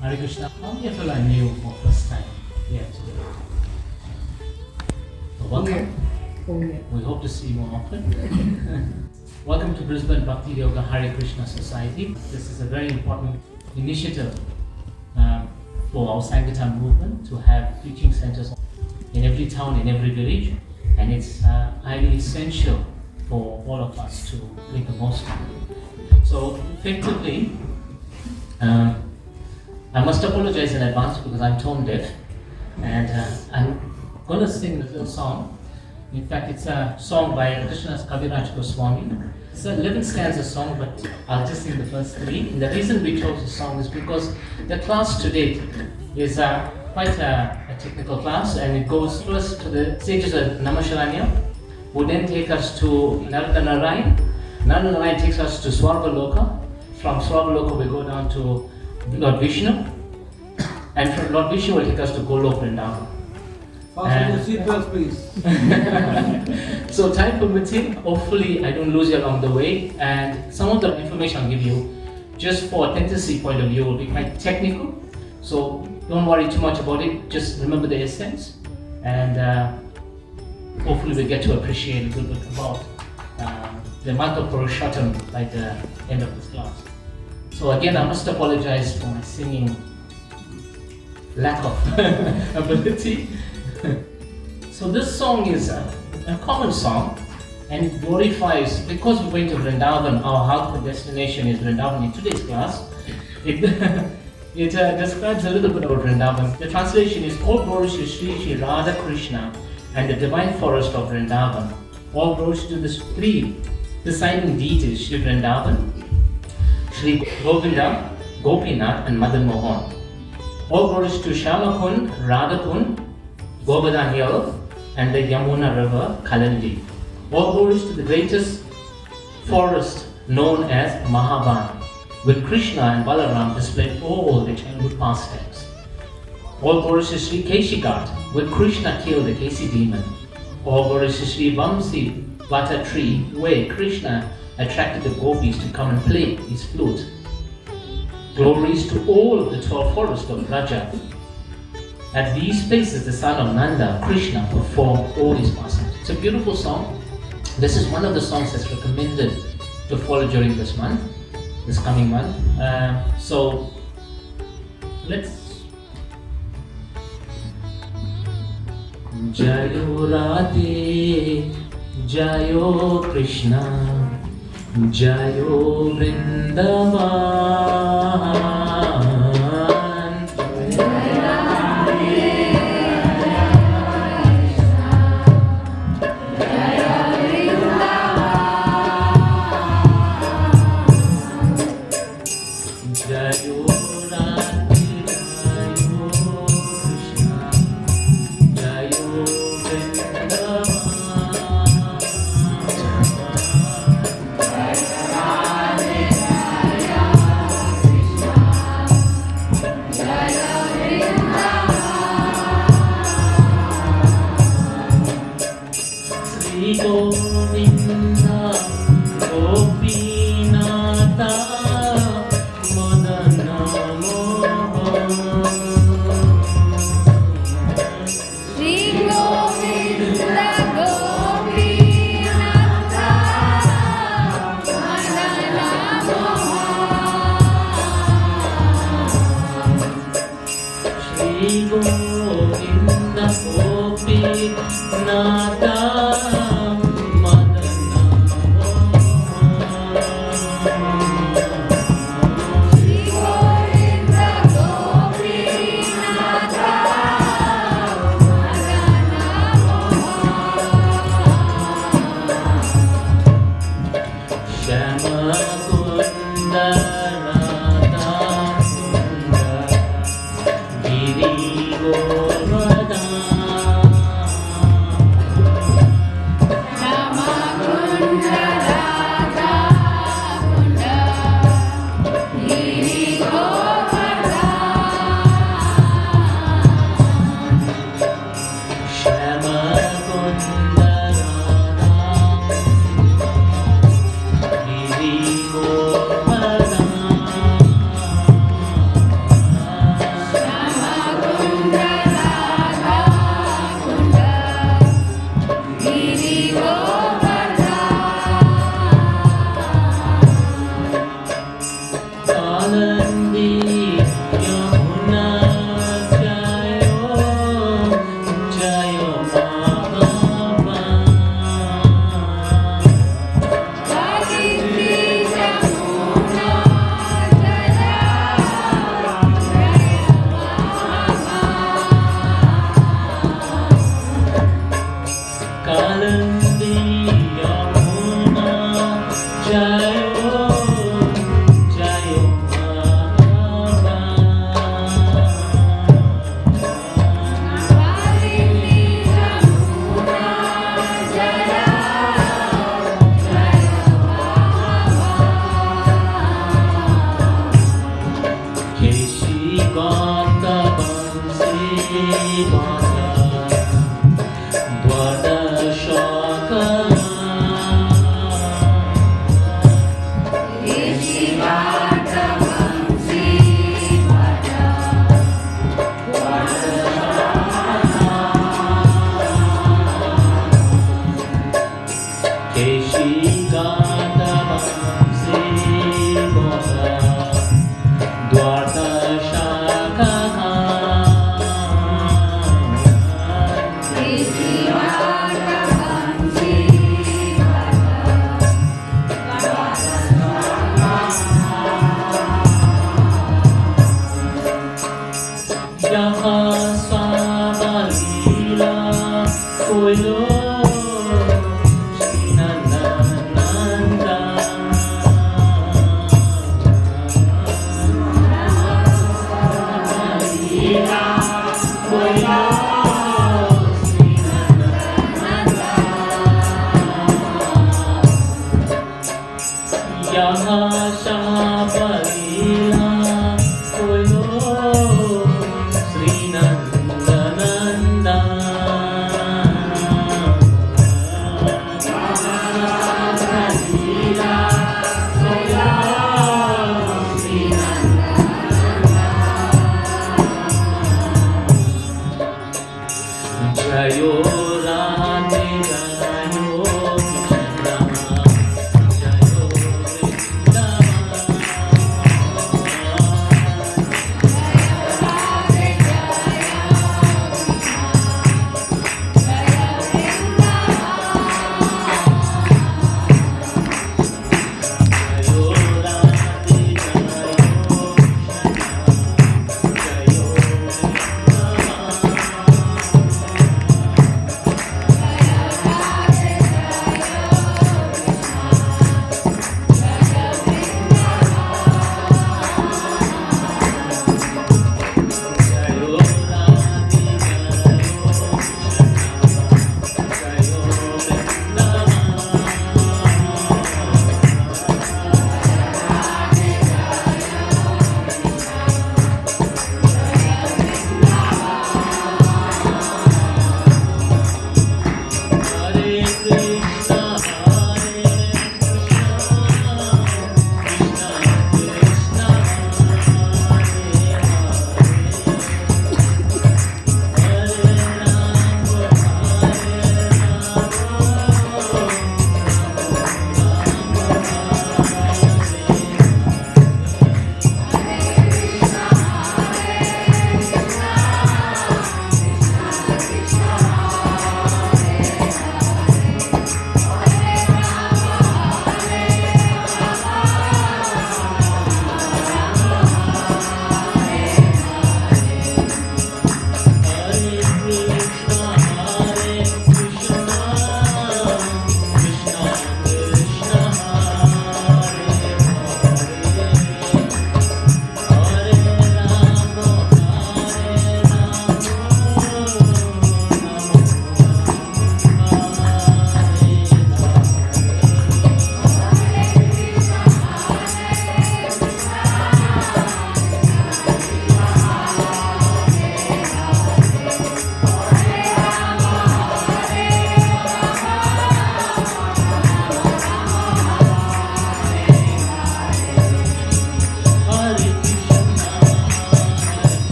Hare Krishna. How many of you are new for first time here today? So welcome. We hope to see you more often. Welcome to Brisbane Bhakti Yoga Hare Krishna Society. This is a very important initiative for our Sankirtan movement to have preaching centers in every town, in every village, and it's highly essential for all of us to make the most of it. So effectively, I must apologize in advance because I'm tone deaf, and I'm going to sing a little song. In fact, it's a song by Krishna's Kaviraj Goswami. It's an 11 stanza song, but I'll just sing the first 3. And the reason we chose this song is because the class today is quite a technical class, and it goes first to the stages of Namasharanya, who then take us to Narada Narayan. Narada Narayan takes us to Swargaloka. From Swargaloka we go down to Lord Vishnu, and from Lord Vishnu will take us to Goloka Vrindavan. Fasten your seatbelts, please. So time permitting, hopefully I don't lose you along the way, and some of the information I'll give you, just for authenticity point of view, will be quite technical. So don't worry too much about it, just remember the essence, and hopefully we'll get to appreciate a little bit about the month of Purushottam by the end of this class. So again, I must apologize for my singing lack of ability. So this song is a common song, and it glorifies, because we're going to Vrindavan, our ultimate destination is Vrindavan in today's class. It describes a little bit about Vrindavan. The translation is: all glories to Sri Radha Krishna and the divine forest of Vrindavan. All glories to the 3 presiding deities, Sri Vrindavan, Sri Govinda, Gopinath and Madan Mohan. All glories to Shamakund, Radhakund, Govardhan Hill and the Yamuna River, Kalandi. All glories to the greatest forest known as Mahavan, with Krishna and Balaram displayed all the childhood pastimes. All glories to Sri Keshigat, with Krishna killed the Kesi demon. All glories to Sri Vamsi Vata tree, where Krishna attracted the gopis to come and play his flute. Glories to all the 12 forests of Raja. At these places, the son of Nanda, Krishna, performed all his pastimes. It's a beautiful song. This is one of the songs that's recommended to follow during this month, this coming month. So let's. Jayo Radhe, Jayo Krishna, Jayo Vrindavan. Gopinata Madana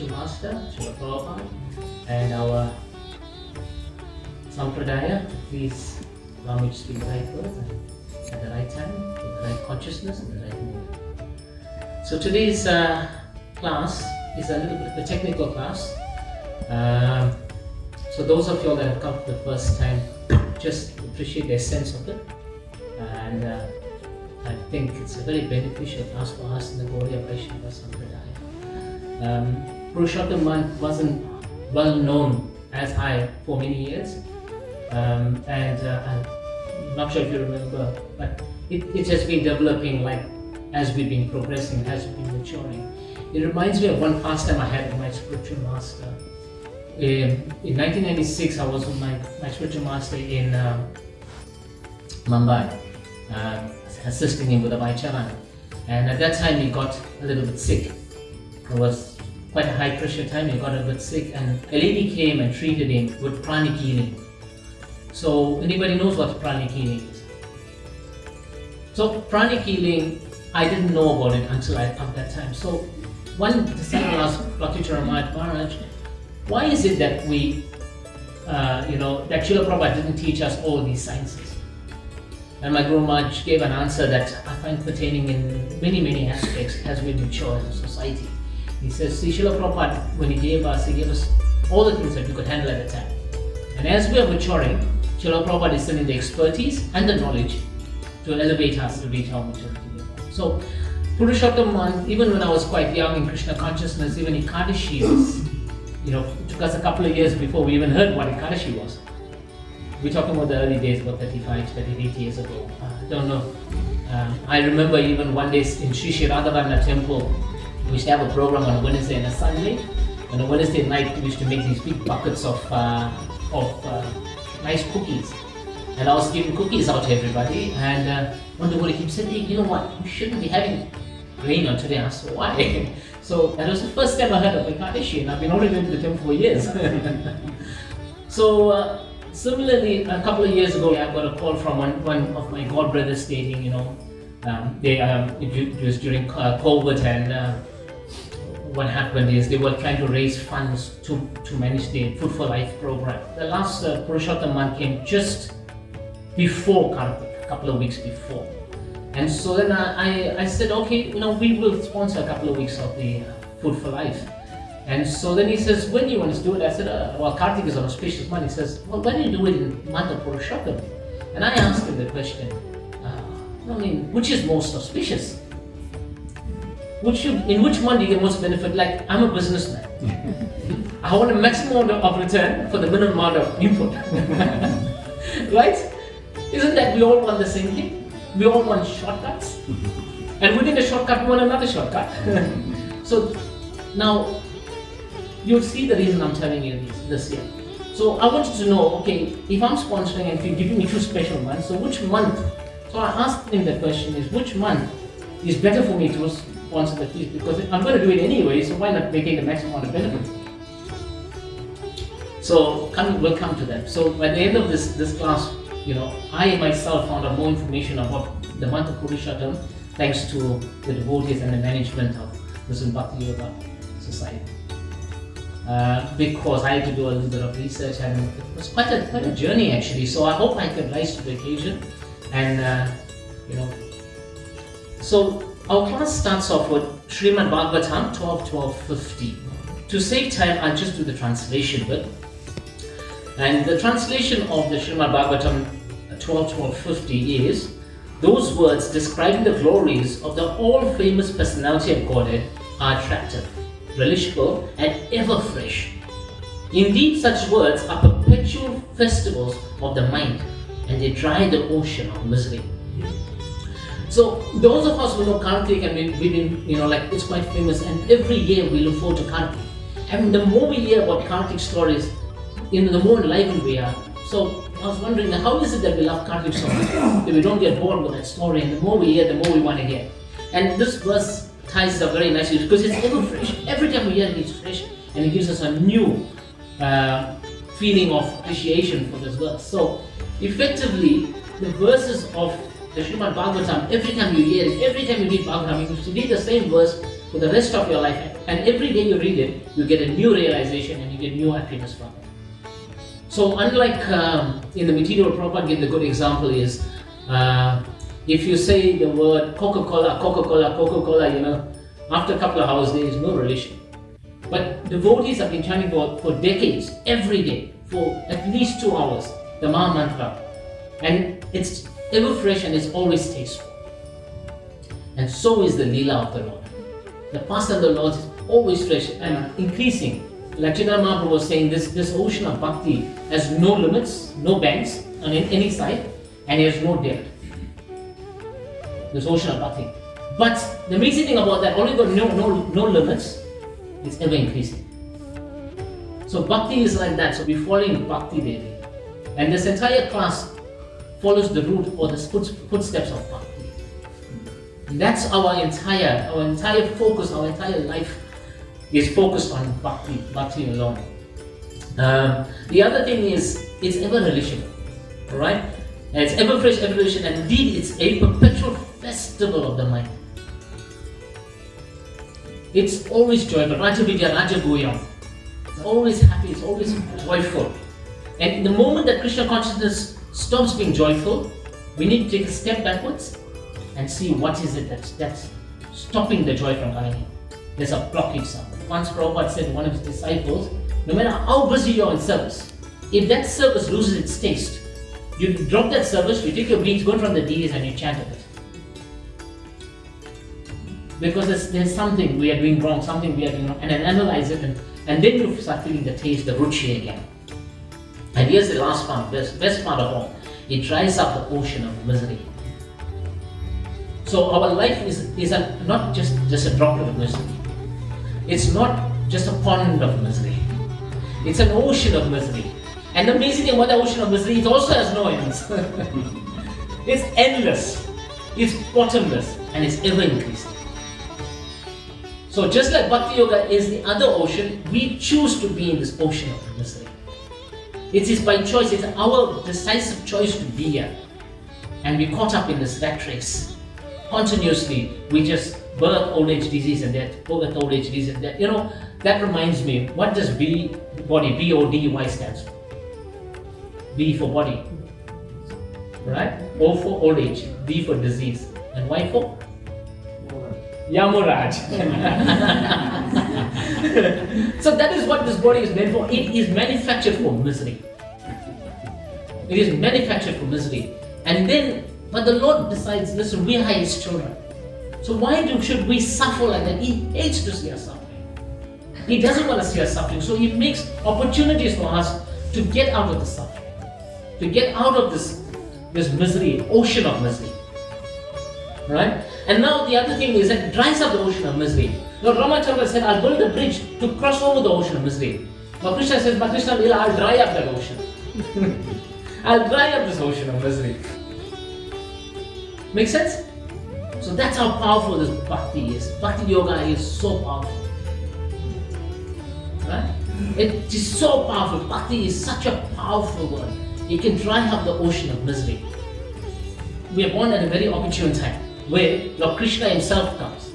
spiritual master, Srila Prabhupada, and our Sampradaya to please allow me to speak the right words at the right time, with the right consciousness and the right mood. So today's class is a little bit of a technical class. So those of you all that have come for the first time, just appreciate the essence of it. And I think it's a very beneficial class for us in the Gaudiya Vaishnava Sampradaya. Purushottam month wasn't well known as high for many years. I'm not sure if you remember, but it has been developing like as we've been progressing, as we've been maturing. It reminds me of one pastime I had with my spiritual master. In 1996, I was with my spiritual master in Mumbai, assisting him with a Vaicharan. And at that time, he got a little bit sick. It was quite a high pressure time. He got a bit sick, and a lady came and treated him with pranic healing. So, anybody knows what pranic healing is? So, pranic healing, I didn't know about it until at that time. So, one disciple asked Bhakti Maharaj, why is it that we, that Srila Prabhupada didn't teach us all these sciences? And my Guru Maharaj gave an answer that I find pertaining in many, many aspects as we mature as a society. He says, see, Srila Prabhupada, when he gave us all the things that we could handle at the time. And as we are maturing, Srila Prabhupada is sending the expertise and the knowledge to elevate us to reach our maturity level. So, Purushottam month, even when I was quite young in Krishna consciousness, even Ekadashi was, it took us a couple of years before we even heard what Ekadashi was. We're talking about the early days, about 38 years ago. I don't know. I remember even one day in Sri Radhavana temple, we used to have a program on a Wednesday and a Sunday. On a Wednesday night, we used to make these big buckets of nice cookies. And I was giving cookies out to everybody. And one devotee keeps saying, hey, you know what? We shouldn't be having rain on today. I said, why? So that was the first time I heard of Ekadashi, and I've been already going to the temple for years. So similarly, a couple of years ago, I got a call from one of my god brothers stating, it was during COVID, and what happened is they were trying to raise funds to manage the Food for Life program. The last Purushottam month came just before Kartik, a couple of weeks before. And so then I said, okay, we will sponsor a couple of weeks of the Food for Life. And so then he says, when do you want to do it? I said, well, Kartik is an auspicious month. He says, well, when do you do it in the month of Purushottam? And I asked him the question, which is most auspicious? In which month do you get most benefit? Like, I'm a businessman. I want a maximum of return for the minimum amount of input. Right? Isn't that we all want the same thing? We all want shortcuts. And within the shortcut, we want another shortcut. So now, you'll see the reason I'm telling you this here. So I want you to know, okay, if I'm sponsoring and if you're giving me 2 special months, so which month? So I asked him the question is, which month is better for me to sponsor the feast? Because I'm going to do it anyway, so why not make it the maximum amount of benefit? So we'll come to that. So by the end of this class, I myself found out more information about the month of Purushottam thanks to the devotees and the management of this Bhakti Yoga Society. Because I had to do a little bit of research, and it was quite a journey actually. So I hope I can rise to the occasion. And so our class starts off with Srimad Bhagavatam 12:12:50. To save time, I'll just do the translation bit. And the translation of the Srimad Bhagavatam 12:12:50 is, those words describing the glories of the all-famous personality of Godhead are attractive, relishable, and ever fresh. Indeed, such words are perpetual festivals of the mind, and they dry the ocean of misery. So, those of us who know Kartik, and we've been, it's quite famous, and every year we look forward to Kartik. And the more we hear about Kartik stories, the more enlivened we are. So, I was wondering, how is it that we love Kartik so much, that we don't get bored with that story, and the more we hear, the more we want to hear. And this verse ties up very nicely because it's ever fresh. Every time we hear it, it's fresh, and it gives us a new feeling of appreciation for this verse. So, effectively, the verses of the Srimad Bhagavatam, every time you hear it, every time you read Bhagavatam, you read the same verse, for the rest of your life. And every day you read it, you get a new realization and you get new happiness from it. So unlike in the material, Prabhupada gave the good example is, if you say the word Coca-Cola, Coca-Cola, Coca-Cola, you know, after a couple of hours there is no relation. But devotees have been chanting for decades, every day, for at least 2 hours, the Maha Mantra. And it's ever fresh and it's always tasteful. And so is the Leela of the Lord. The past of the Lord is always fresh and increasing. Like Chaitanya Mahaprabhu was saying, this ocean of bhakti has no limits, no banks on any side, and it has no depth. This ocean of bhakti. But the amazing thing about that, only got no limits, it's ever increasing. So bhakti is like that. So we're following bhakti daily. And this entire class follows the route or the footsteps of bhakti. And that's our entire focus, our entire life is focused on bhakti alone. The other thing is, it's ever relational, alright? It's ever fresh, ever relational, and indeed it's a perpetual festival of the mind. It's always joyful. Raja Vidya, Raja Goyam. It's always happy, it's always joyful. And the moment that Krishna consciousness stops being joyful, we need to take a step backwards and see what is it that's stopping the joy from coming in. There's a blockage somewhere. Once Prabhupada said to one of his disciples, no matter how busy you are in service, if that service loses its taste, you drop that service, you take your beads, go in front of the deities and you chant a bit. Because there's something we are doing wrong, something we are doing wrong, and then analyze it, and then you start feeling the taste, the ruchi again. And here's the last part, best part of all. It dries up the ocean of misery. So our life is not just a droplet of misery. It's not just a pond of misery. It's an ocean of misery. And the amazing thing about the ocean of misery, it also has no ends. It's endless, it's bottomless, and it's ever increasing. So just like Bhakti Yoga is the other ocean, we choose to be in this ocean of misery. It is by choice, it's our decisive choice to be here. And we're caught up in this rat race. Continuously, we just birth, old age, disease and death, birth, old age, disease and death. You know, that reminds me, what does body, B-O-D-Y stands for? B for body, right? O for old age, D for disease, and Y for? Yamuraj. So that is what this body is meant for. It is manufactured for misery. It is manufactured for misery. And then, but the Lord decides, listen, we are His children. So why should we suffer like that? He hates to see us suffering. He doesn't want to see us suffering. So He makes opportunities for us to get out of the suffering. To get out of this misery, ocean of misery. Right? And now the other thing is that it dries up the ocean of misery. Lord Ramachandra said, I'll build a bridge to cross over the ocean of misery. But Krishna says, but Krishna, I'll dry up that ocean. I'll dry up this ocean of misery. Make sense? So that's how powerful this bhakti is. Bhakti yoga is so powerful. Right? It is so powerful. Bhakti is such a powerful word. It can dry up the ocean of misery. We are born at a very opportune time where Lord Krishna himself comes.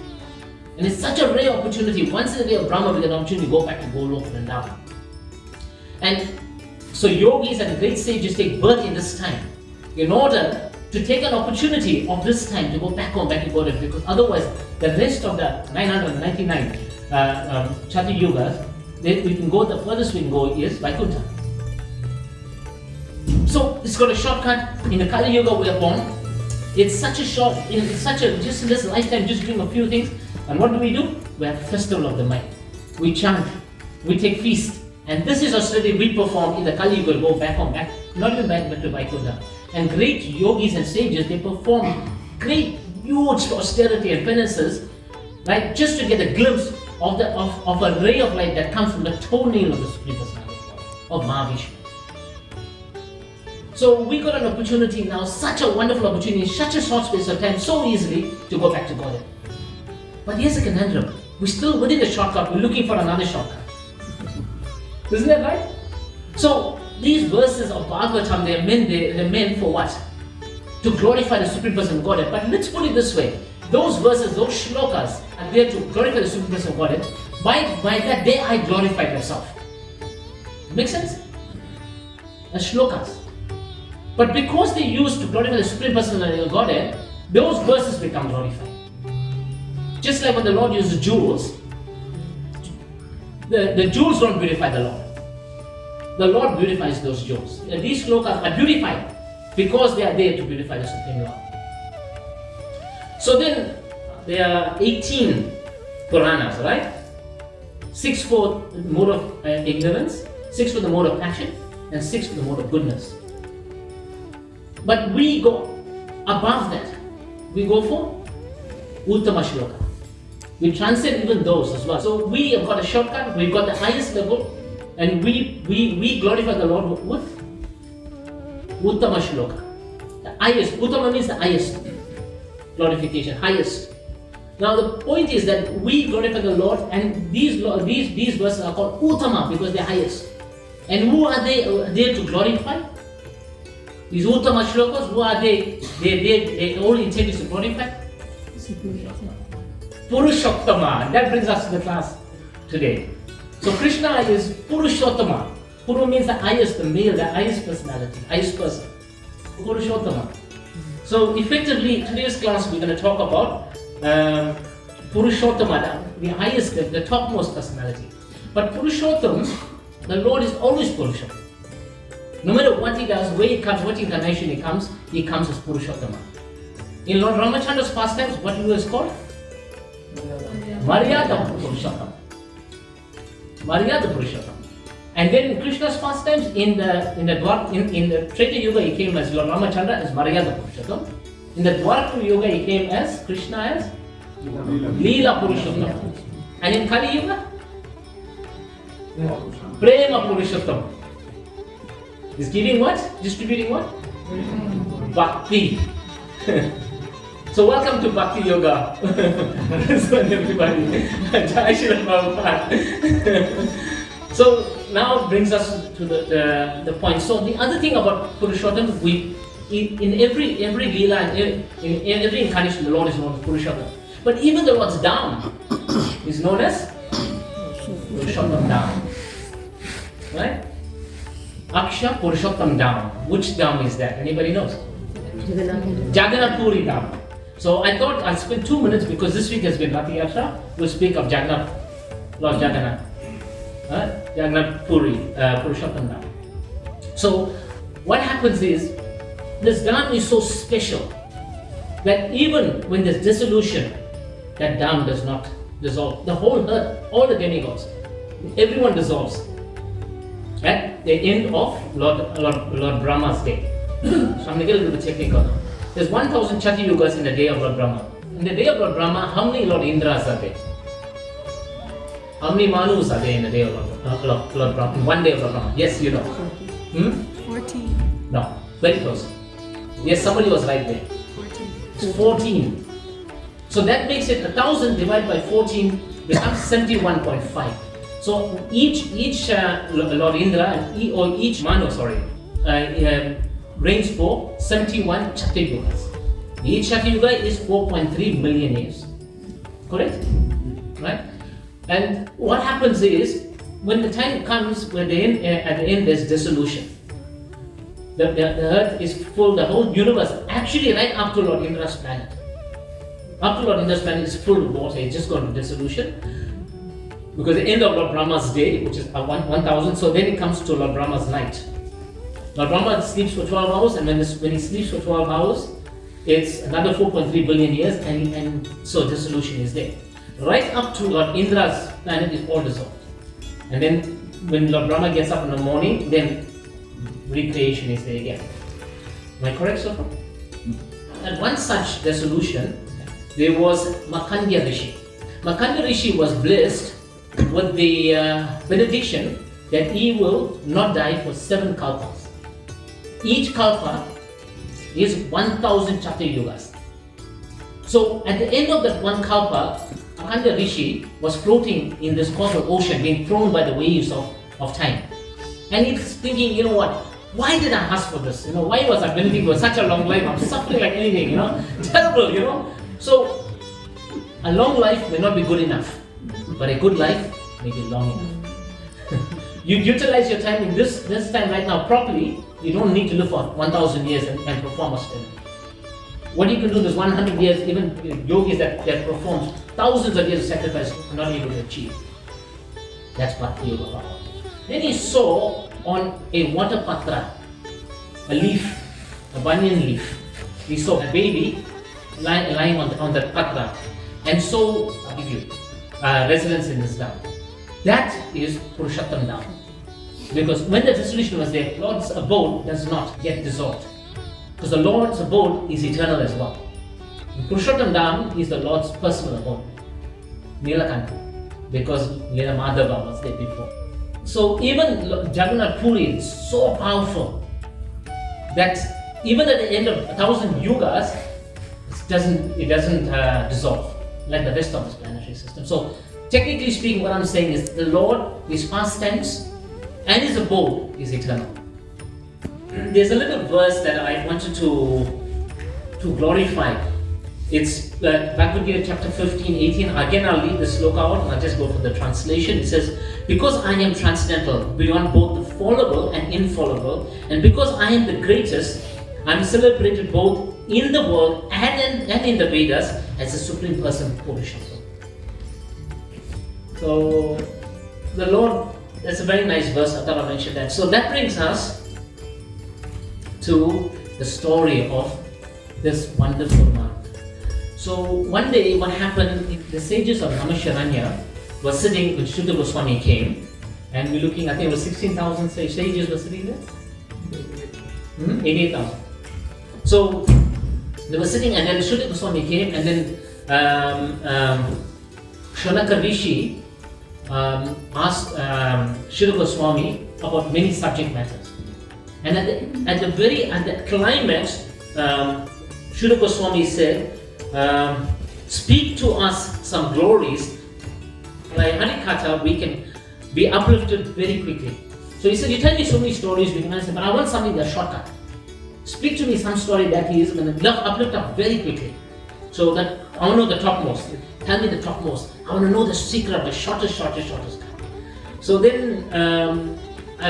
And it's such a rare opportunity. Once in a day of Brahma, we get an opportunity to go back to Goloka and down. And so yogis and great sages take birth in this time in order to take an opportunity of this time to go back home, back to Goloka, because otherwise the rest of the 999 Chati Yugas, we can go, the furthest we can go is Vaikuntha. So it's got a shortcut. In the Kali Yuga we are born. It's such a short, just in this lifetime, just doing a few things. And what do? We have a festival of the mind. We chant, we take feast. And this is austerity we perform in the Kali Yuga, go back home, not even back to Vaikuntha. And great yogis and sages, they perform great, huge austerity and penances, right? Just to get a glimpse of a ray of light that comes from the toenail of the Supreme Personality of Mahavishnu. So we got an opportunity now, such a wonderful opportunity, in such a short space of time, so easily to go back to God. But here's a conundrum. We're still within the shortcut, we're looking for another shortcut. Isn't that right? So these verses of Bhagavatam, they're meant for what? To glorify the Supreme Person of Godhead. But let's put it this way. those verses, those shlokas are there to glorify the Supreme Personality of Godhead. By that day I glorified myself. Make sense? The shlokas. But because they used to glorify the Supreme Personality of Godhead, those verses become glorified. Just like when the Lord uses jewels, the jewels don't beautify the Lord. The Lord beautifies those jewels. These shlokas are beautified because they are there to beautify the Supreme Lord. So then there are 18 Puranas, right? 6 for the mode of ignorance, 6 for the mode of passion, and 6 for the mode of goodness. But we go above that. We go for Uttama Shloka. We transcend even those as well. So we have got a shortcut, we've got the highest level, and we glorify the Lord with Uttama Shloka. The highest. Uttama means the highest glorification, highest. Now the point is that we glorify the Lord, and these verses are called Uttama because they're highest. And who are they there to glorify? These Uttama Shlokas, who are they? Their only intent is to glorify Purushottama. That brings us to the class today. So Krishna is Purushottama. Puru means the highest, the male, the highest personality, highest person. Purushottama. So effectively, today's class we're going to talk about Purushottama, the highest, the topmost personality. But Purushottam, the Lord is always Purushottam. No matter what he does, where he comes, what incarnation he comes as Purushottama. In Lord Ramachandra's pastimes, what he was called? Maryada Purushottam. Maryada Purushottam. And then in Krishna's pastimes, in the Treta Yuga, he came as Lord Ramachandra as Maryada Purushottam. In the Dwarka Yuga, he came as Krishna as Leela Purushottam. And in Kali Yuga, Prema Purushottam. He's giving what? Distributing what? Bhakti. So welcome to Bhakti Yoga. So everybody. Jai Shri Prabhupada. So now it brings us to the point. So the other thing about Purushottam, in every Leela and in every incarnation, the Lord is known as Purushottam. But even the Lord's down is known as Purushottam down. Right? Aksha Purushottam down. Which down is that? Anybody knows? Jagannath Puri down. So I thought I'll spend 2 minutes because this week has been Rath Yatra. We'll speak of Jagannath, Lord Jagannath. Jagannath Puri, Purushottam down. So what happens is, this down is so special that even when there's dissolution, that down does not dissolve. The whole earth, all the demigods, everyone dissolves at the end of Lord Brahma's day. So I'm going to get a little bit technical now. There's 1000 Chati Yugas in the day of Lord Brahma. In the day of Lord Brahma, how many Lord Indras are there? How many Manus are there in the day of Lord Brahma? In one day of Lord Brahma? Yes, you know. 14. No, very close. Yes, somebody was right there. 14. It's 14. So that makes it 1000 divided by 14 becomes 71.5. So each Lord Indra or each Manu, reigns for 71 Chati Yugas. Each Chati Yuga is 4.3 million years. Correct? Right? And what happens is, when the time comes where at the end there's dissolution. The earth is full, the whole universe, actually right up to Lord Indra's planet. Up to Lord Indra's planet is full of water, it's just gone to dissolution. Because the end of Lord Brahma's day, which is 1000, so then it comes to Lord Brahma's night. Lord Brahma sleeps for 12 hours, and when he sleeps for 12 hours, it's another 4.3 billion years, and so dissolution is there. Right up to Lord Indra's planet is all dissolved. And then when Lord Brahma gets up in the morning, then recreation is there again. Am I correct so far? At one such dissolution, there was Makandya Rishi. Makandya Rishi was blessed with the benediction that he will not die for 7 kalpas. Each kalpa is 1000 Chati Yugas. So at the end of that one kalpa, Makandya Rishi was floating in this cosmic ocean, being thrown by the waves of time. And he's thinking, you know what? Why did I ask for this? Why was I benefiting for such a long life? I'm suffering like anything, terrible, So a long life may not be good enough, but a good life may be long enough. You utilize your time in this time right now properly, you don't need to live for 1,000 years and perform austerity. What you can do in this 100 years, even yogis that perform thousands of years of sacrifice are not able to achieve. That's Bhakti Yoga power. Then he saw on a water patra, a leaf, a banyan leaf. He saw a baby lying on the patra. And so, I'll give you residence in this Dham. That is Purushottam Dham. Because when the dissolution was there, Lord's abode does not get dissolved. Because the Lord's abode is eternal as well. Purushottam Dham is the Lord's personal abode. Nilakanta. Because Lila Madhava was there before. So even Jagannath Puri is so powerful that even at the end of 1,000 yugas, it doesn't dissolve like the rest of this planetary system. So technically speaking, what I'm saying is the Lord, His past tense and His abode is eternal. There's a little verse that I wanted to glorify. It's Bhagavad Gita chapter 15, 18. Again, I'll leave the sloka out and I'll just go for the translation. It says, because I am transcendental, beyond both the fallible and infallible, and because I am the greatest, I am celebrated both in the world and in the Vedas as the Supreme Person, Purushottam. So, the Lord, that's a very nice verse, I thought I mentioned that. So that brings us to the story of this wonderful man. So one day what happened, the sages of Namasharanya were sitting when Shuddha Goswami came, and we're looking, I think it was 16,000 sages were sitting there? 88,000. So they were sitting, and then Shuddha Goswami came, and then Janaka Rishi asked Shuddha Goswami about many subject matters. And at the climax, Shuddha Goswami said, speak to us some glories. Like Adhik we can be uplifted very quickly. So he said, you tell me so many stories, we can answer, but I want something that's shortcut. Speak to me some story that is going to uplift up very quickly. So that I want to know the topmost. Tell me the topmost. I want to know the secret of the shortest. So then,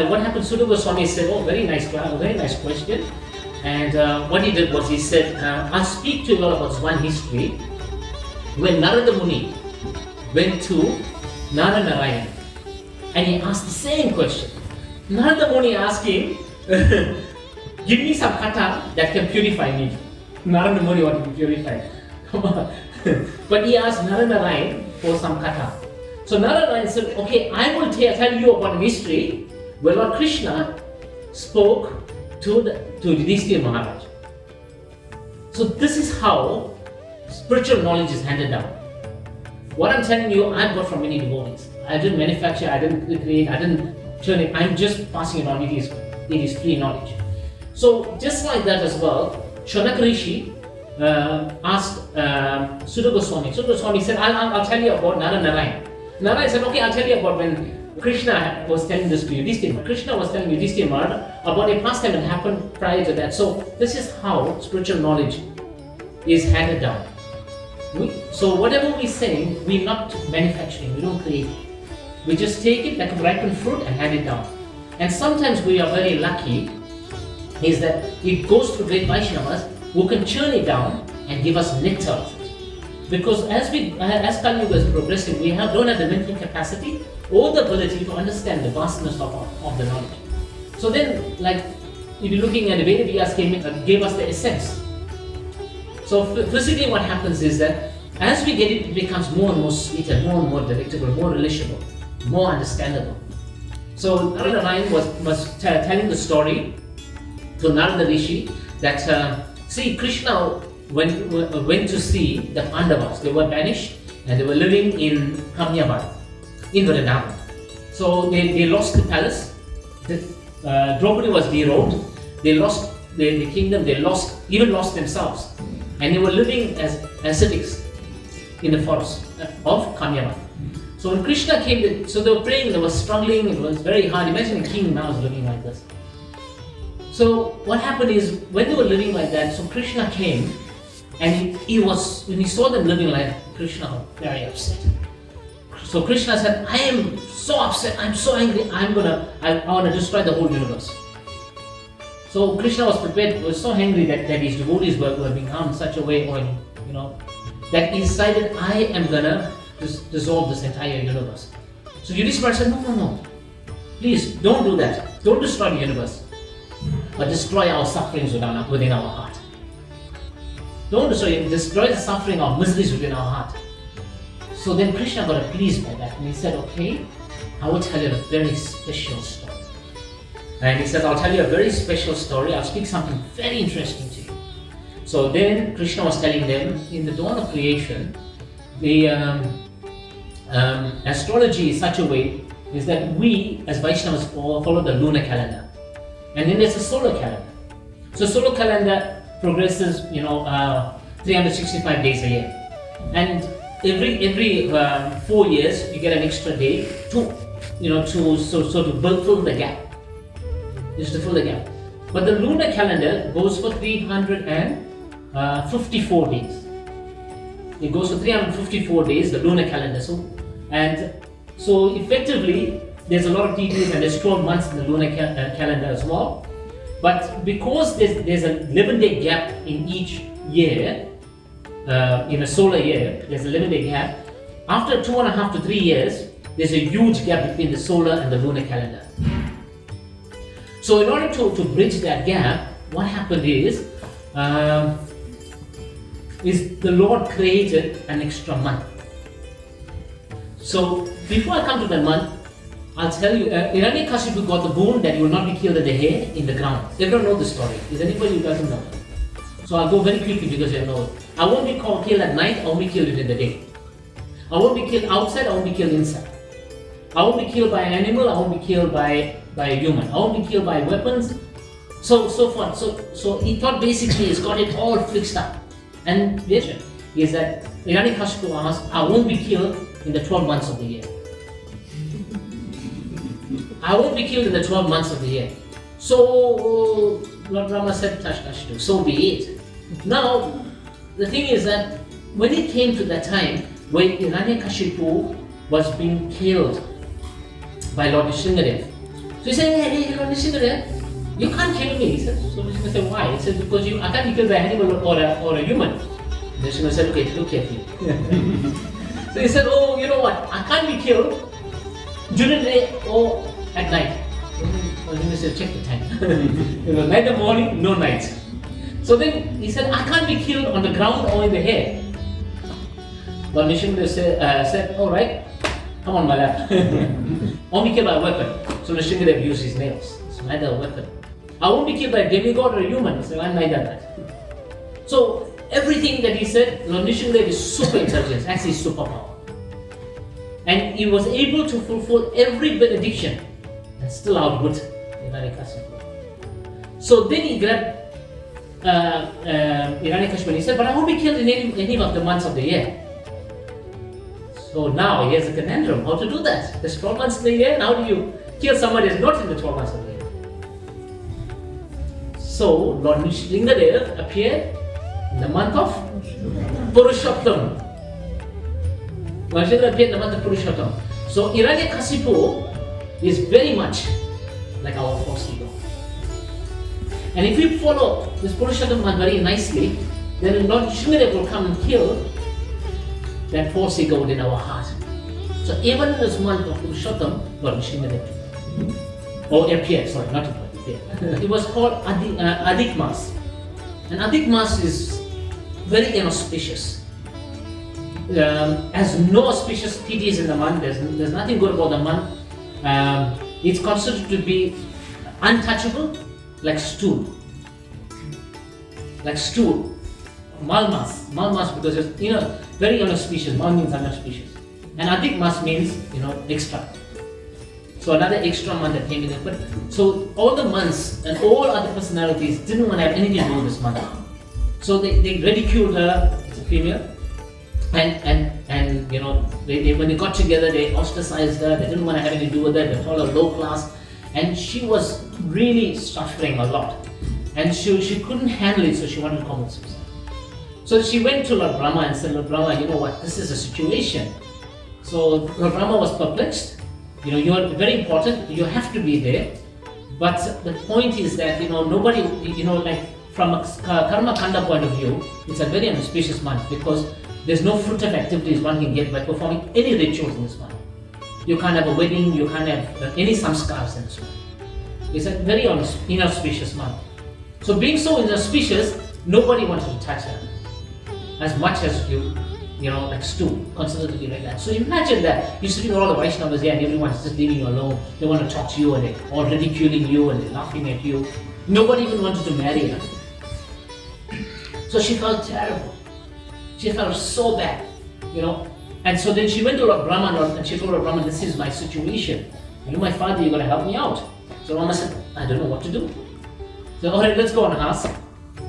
what happened? Shuddha Goswami said, "Oh, very nice question." And what he did was he said, "I'll speak to you all about one history. When Narada Muni went to Narayan, and he asked the same question. Narada Muni asked him, give me some kata that can purify me." Narada Muni wanted to be purified. Come on. But he asked Narayan for some kata. So Narayan said, okay, I will tell you about a history where Lord Krishna spoke to Yudhishthira Maharaj. So this is how spiritual knowledge is handed down. What I'm telling you, I've got from many devotees. I didn't manufacture, I didn't create, I didn't turn it, I'm just passing it on. It is free knowledge. So just like that as well, Janaka Rishi asked Shuddha Goswami. Shuddha Goswami said, I'll tell you about Narayan. Narayan said, okay, I'll tell you about when Krishna was telling this to Yudhishthira. Krishna was telling Yudhishthira about a pastime that happened prior to that. So this is how spiritual knowledge is handed down. So whatever we're saying, we're not manufacturing, we don't create it. We just take it like a ripened fruit and hand it down. And sometimes we are very lucky is that it goes through great Vaishnavas who can churn it down and give us nectar of it. Because as Kali Yuga is progressing, we don't have the mental capacity or the ability to understand the vastness of the knowledge. So then, like, if you're looking at the Veda Vyas gave us the essence. So physically what happens is that as we get it, it becomes more and more sweeter, more and more delectable, more relishable, more understandable. So Narayan was telling the story to Narada Rishi that Krishna went to see the Pandavas. They were banished and they were living in Kamyavad, in Vrindavan. So they lost the palace. Draupadi was derobed. They lost the kingdom. They even lost themselves, and they were living as ascetics in the forest of Kamyavad. So when Krishna came, so they were praying. They were struggling. It was very hard. Imagine a king now is living like this. So what happened is when they were living like that, so Krishna came, and when he saw them living like Krishna got very upset. So Krishna said, I am so upset, I'm so angry, I want to destroy the whole universe. So Krishna was prepared, was so angry that his devotees were being harmed in such a way, or that he decided, I am gonna dissolve this entire universe. So Yudhishthira said, no, please don't do that. Don't destroy the universe, but destroy our sufferings within our heart. Don't destroy the suffering or miseries within our heart. So then Krishna got pleased by that, and he said, okay, I will tell you a very special story. And he said, I'll tell you a very special story, I'll speak something very interesting to you. So then Krishna was telling them, in the dawn of creation, the astrology is such a way is that we as Vaishnavas follow the lunar calendar. And then there's a solar calendar. So solar calendar progresses, 365 days a year. And every 4 years you get an extra day to fill the gap. Just to fill the gap. But the lunar calendar goes for 354 days. It goes for 354 days, the lunar calendar. So effectively, there's a lot of details, and there's 12 months in the lunar calendar as well. But because there's a 11-day gap in each year, in a solar year, there's a 11-day gap. After 2.5 to 3 years, there's a huge gap between the solar and the lunar calendar. So in order to bridge that gap, what happened is the Lord created an extra month. So before I come to that month, I'll tell you, Hiranyakashipu got the boon that he will not be killed in the hair in the ground. Everyone knows the story. Is anybody who doesn't know? So I'll go very quickly because you know it. I won't be killed at night, I won't be killed in the day. I won't be killed outside, I won't be killed inside. I won't be killed by an animal, I won't be killed by a human. I won't be killed by weapons, so forth. So he thought basically he's got it all fixed up. And the issue is that Hiranyakashipu asked, I won't be killed in the 12 months of the year. I won't be killed in the 12 months of the year. So Lord Rama said, Tashkashtu, so be it. Now, the thing is that when it came to that time when Hiranyakashipu was being killed by Lord Nishingadev, so he said, hey Lord Nishingadev, you can't kill me. He said, so Nishingadev said, why? He said, because I can't be killed by an animal or a human. Nishingadev said, okay, look carefully. So he said, oh, you know what, I can't be killed during the day or at night. He said, check the time. Neither morning, no night. So then he said, I can't be killed on the ground or in the air. Lord Nishingadev said, alright, come on my lap. Only killed by a weapon. So Nishingadev used his nails. It's neither a weapon. I won't be killed by a demigod or a human. He said, I'm neither that. So everything that he said, Lord Nishingadev is super intelligence, actually superpower. And he was able to fulfill every benediction and still outwit Hiranyakashipu. So then he grabbed Hiranyakashipu and he said, but I won't be killed in any of the months of the year. So now he has a conundrum, how to do that? There's 12 months in the year, and how do you kill somebody who's not in the 12 months of the year? So Lord Nishingadev appeared in the month of Purushottam. Lord Nishingadev appeared in the month of Purushottam. So Hiranyakashipu is very much like our false ego. And if we follow this Purushottam month very nicely, then Lord Nishingadev will come and kill that false ego within our heart. So even in this month of Purushottam, Lord Nishingadev appeared, sorry, not appeared. It was called Adhik maas. And Adhik maas is very inauspicious. Has no auspicious titis in the month, there's nothing good about the month. It's considered to be untouchable, like stool. Like stool. Mulmas because it's very inauspicious. Mal means unauspicious. And Adhik maas means extra. So another extra month that came in there. But so all the months and all other personalities didn't want to have anything to do with this month. So they ridiculed her as a female. And when they got together, they ostracized her. They didn't want to have anything to do with her. They called her low class, and she was really suffering a lot. And she couldn't handle it, so she wanted to commit suicide. So she went to Lord Brahma and said, Lord Brahma, you know what, this is a situation. So Lord Brahma was perplexed. You know, you are very important, you have to be there. But the point is that, you know, nobody, you know, like from a karma kanda point of view, it's a very auspicious month because there's no fruit of activities one can get by performing any rituals in this month. You can't have a wedding, you can't have any samskars and so on. It's a very inauspicious month. So being so inauspicious, nobody wanted to touch her as much as you know, like stew, constantly like that. So imagine that you're sitting with all the Vaishnavas here and everyone's just leaving you alone. They want to talk to you and they're all ridiculing you and they're laughing at you. Nobody even wanted to marry her. So she felt terrible. She felt so bad, you know. And so then she went to Lord Brahma and she told Lord Brahma, this is my situation. You're my father, you're going to help me out. So Brahma said, I don't know what to do. So alright, let's go and ask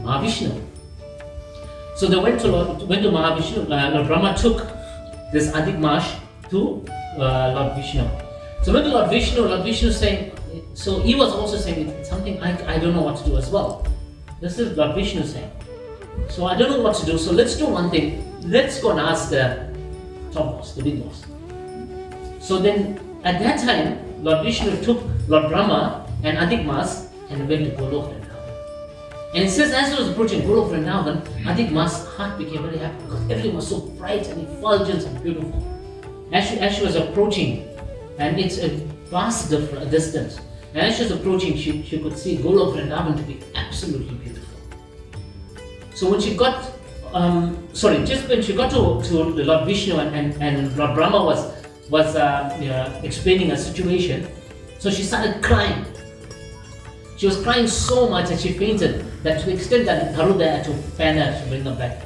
Mahavishnu. So they went to Mahavishnu. Lord Brahma took this Adhik maas to Lord Vishnu. So when Lord Vishnu saying, so he was also saying it's something I don't know what to do as well. This is Lord Vishnu saying. So I don't know what to do. So let's do one thing. Let's go and ask the top boss, the big boss. So then at that time, Lord Vishnu took Lord Brahma and Adhik maas and went to Goloka. And it says as he was approaching Goloka Vrindavan, Adhik maas' heart became very happy because everything was so bright and effulgent and beautiful. As she was approaching, and it's a vast distance, and as she was approaching, she could see Goloka Vrindavan to be absolutely beautiful. So when she got, just when she got to the Lord Vishnu and Lord Brahma was explaining her situation, so she started crying. She was crying so much that she fainted, that to the extent that Garuda had to fan her to bring her back.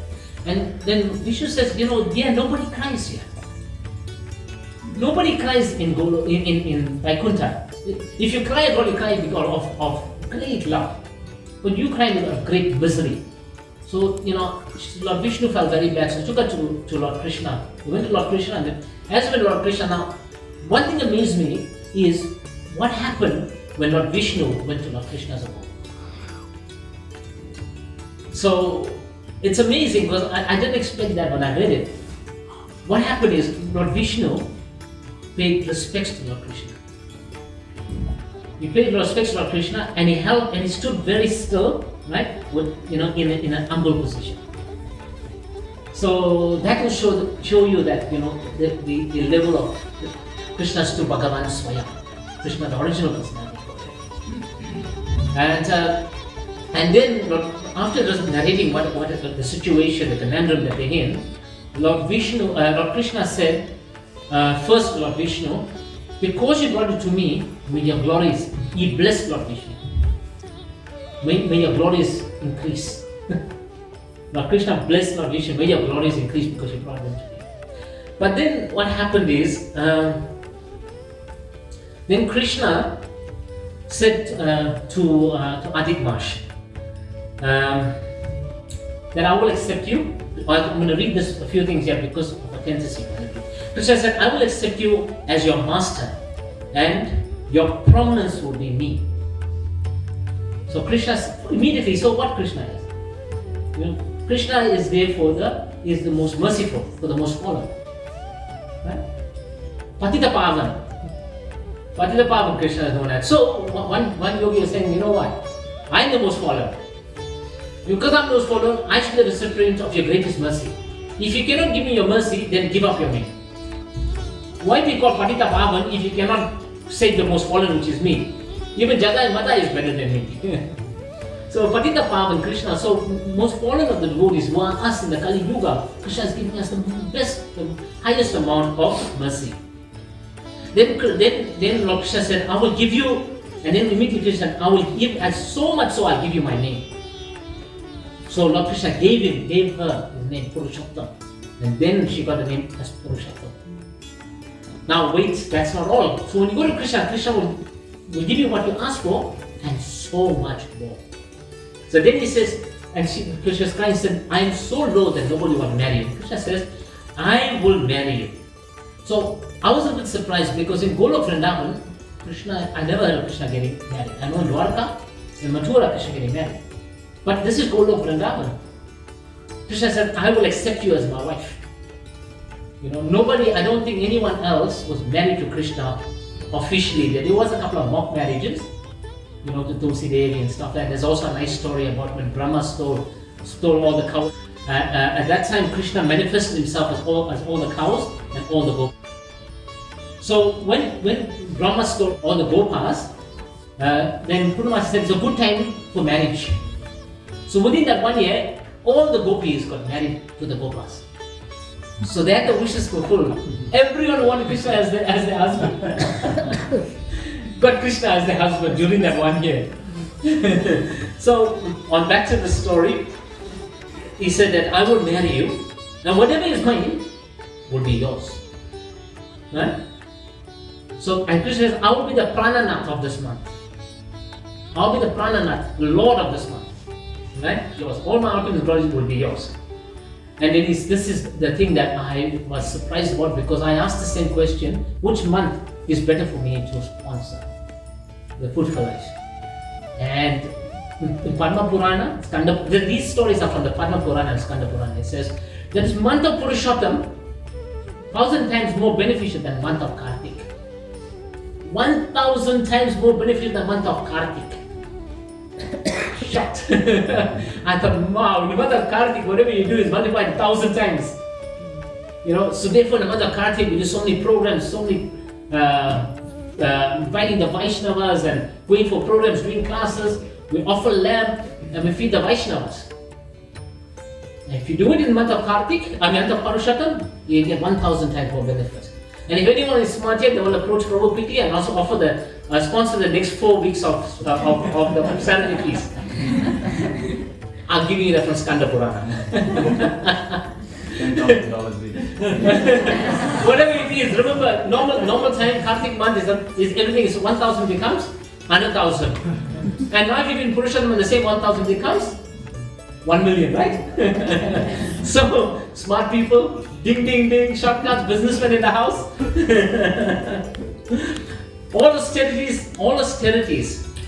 And then Vishnu says, you know, yeah, nobody cries here. Nobody cries in Vaikuntha. If you cry at all, you cry because of great love. But you cry with a great misery. So, you know, Lord Vishnu felt very bad, so he took her to Lord Krishna. He went to Lord Krishna, and then, as he went to Lord Krishna, now, one thing amazed me is what happened when Lord Vishnu went to Lord Krishna's abode. So, it's amazing because I didn't expect that when I read it. What happened is Lord Vishnu paid respects to Lord Krishna. He paid respects to Lord Krishna and he stood very still, right? With, you know, in an humble position. So that will show you that, you know, the level of Krishna's to Bhagavan Swayam, Krishna, the original personality. And then after just narrating what the situation, the conundrum that they're in, Lord Krishna said, first Lord Vishnu, because you brought it to me, may your glories, he blessed Lord Vishnu. May your glories increase. Lord Krishna blessed Lord Vishnu, may your glories increase because you brought them to me. But then what happened is, then Krishna said to Adhik maas that I will accept you. I'm going to read this a few things here because of authenticity. Krishna said, I will accept you as your master and your prominence will be me. So Krishna immediately saw what Krishna is. You know, Krishna is there is the most merciful, for the most fallen. Right? Patita Pavan Krishna is known as. So one yogi was saying, you know what? I am the most fallen. Because I am the most fallen, I should be the recipient of your greatest mercy. If you cannot give me your mercy, then give up your name. Why be called Patita Pavan if you cannot save the most fallen, which is me? Even Jada and Mata is better than me. So Patita Pavan Krishna, so most fallen of the devotees who are us in the Kali Yuga, Krishna is giving us the highest amount of mercy. Then Lord Krishna said, I will give you, and then immediately Krishna said, I will give, as so much so I'll give you my name. So Lord Krishna gave her his name, Purushottam. And then she got the name as Purushottam. Now wait, that's not all. So when you go to Krishna, Krishna will give you what you ask for and so much more. So then he says, and Krishna's crying said, I am so low that nobody will marry you. Krishna says, I will marry you. So I was a bit surprised because in Goloka Vrindavan, Krishna, I never heard of Krishna getting married. I know in Dwarka, in Mathura, Krishna getting married. But this is Goloka Vrindavan. Krishna said, I will accept you as my wife. You know, nobody, I don't think anyone else was married to Krishna officially. There was a couple of mock marriages, you know, to Tulsi Devi and stuff like that. There's also a nice story about when Brahma stole all the cows. At that time, Krishna manifested himself as all the cows and all the gopas. So when Brahma stole all the gopas, then Purushottama said it's a good time for marriage. So within that 1 year, all the gopis got married to the gopas. So they had the wishes fulfilled. Everyone wanted Krishna as their husband. Got Krishna as their husband during that 1 year. So on back to the story, he said that I will marry you. Now whatever is mine will be yours. Right? So and Krishna says, I will be the prananath of this month. I'll be the prananath, the Lord of this month. Right? Yours. All my ultimate glories will be yours. And this is the thing that I was surprised about, because I asked the same question, which month is better for me to sponsor the food fellowship? And in Padma Purana, these stories are from the Padma Purana and Skanda Purana. It says that this month of Purushottam 1,000 times more beneficial than month of Kartik. 1,000 times more beneficial than month of Kartik. Shut. I thought, wow, in the month of Kartik, whatever you do is multiplied 1,000 times. You know, so therefore in the month of Kartik, we do so many programs, so many inviting the Vaishnavas and going for programs, doing classes. We offer lamb and we feed the Vaishnavas. And if you do it in the month of Kartik, month of Purushottam, you get 1,000 times more benefit. And if anyone is smart yet, they will approach Prabhu quickly and also offer the sponsor the next 4 weeks of the salary fees. I'll give you that from Skanda Purana. $10,000 each. Whatever it is, remember, normal time, Kartik month is everything is 1,000 becomes 100,000. And now if you do Purushottam, the same 1,000 becomes 1 million, right? So, smart people, ding ding ding, shortcuts, businessmen in the house. all austerities,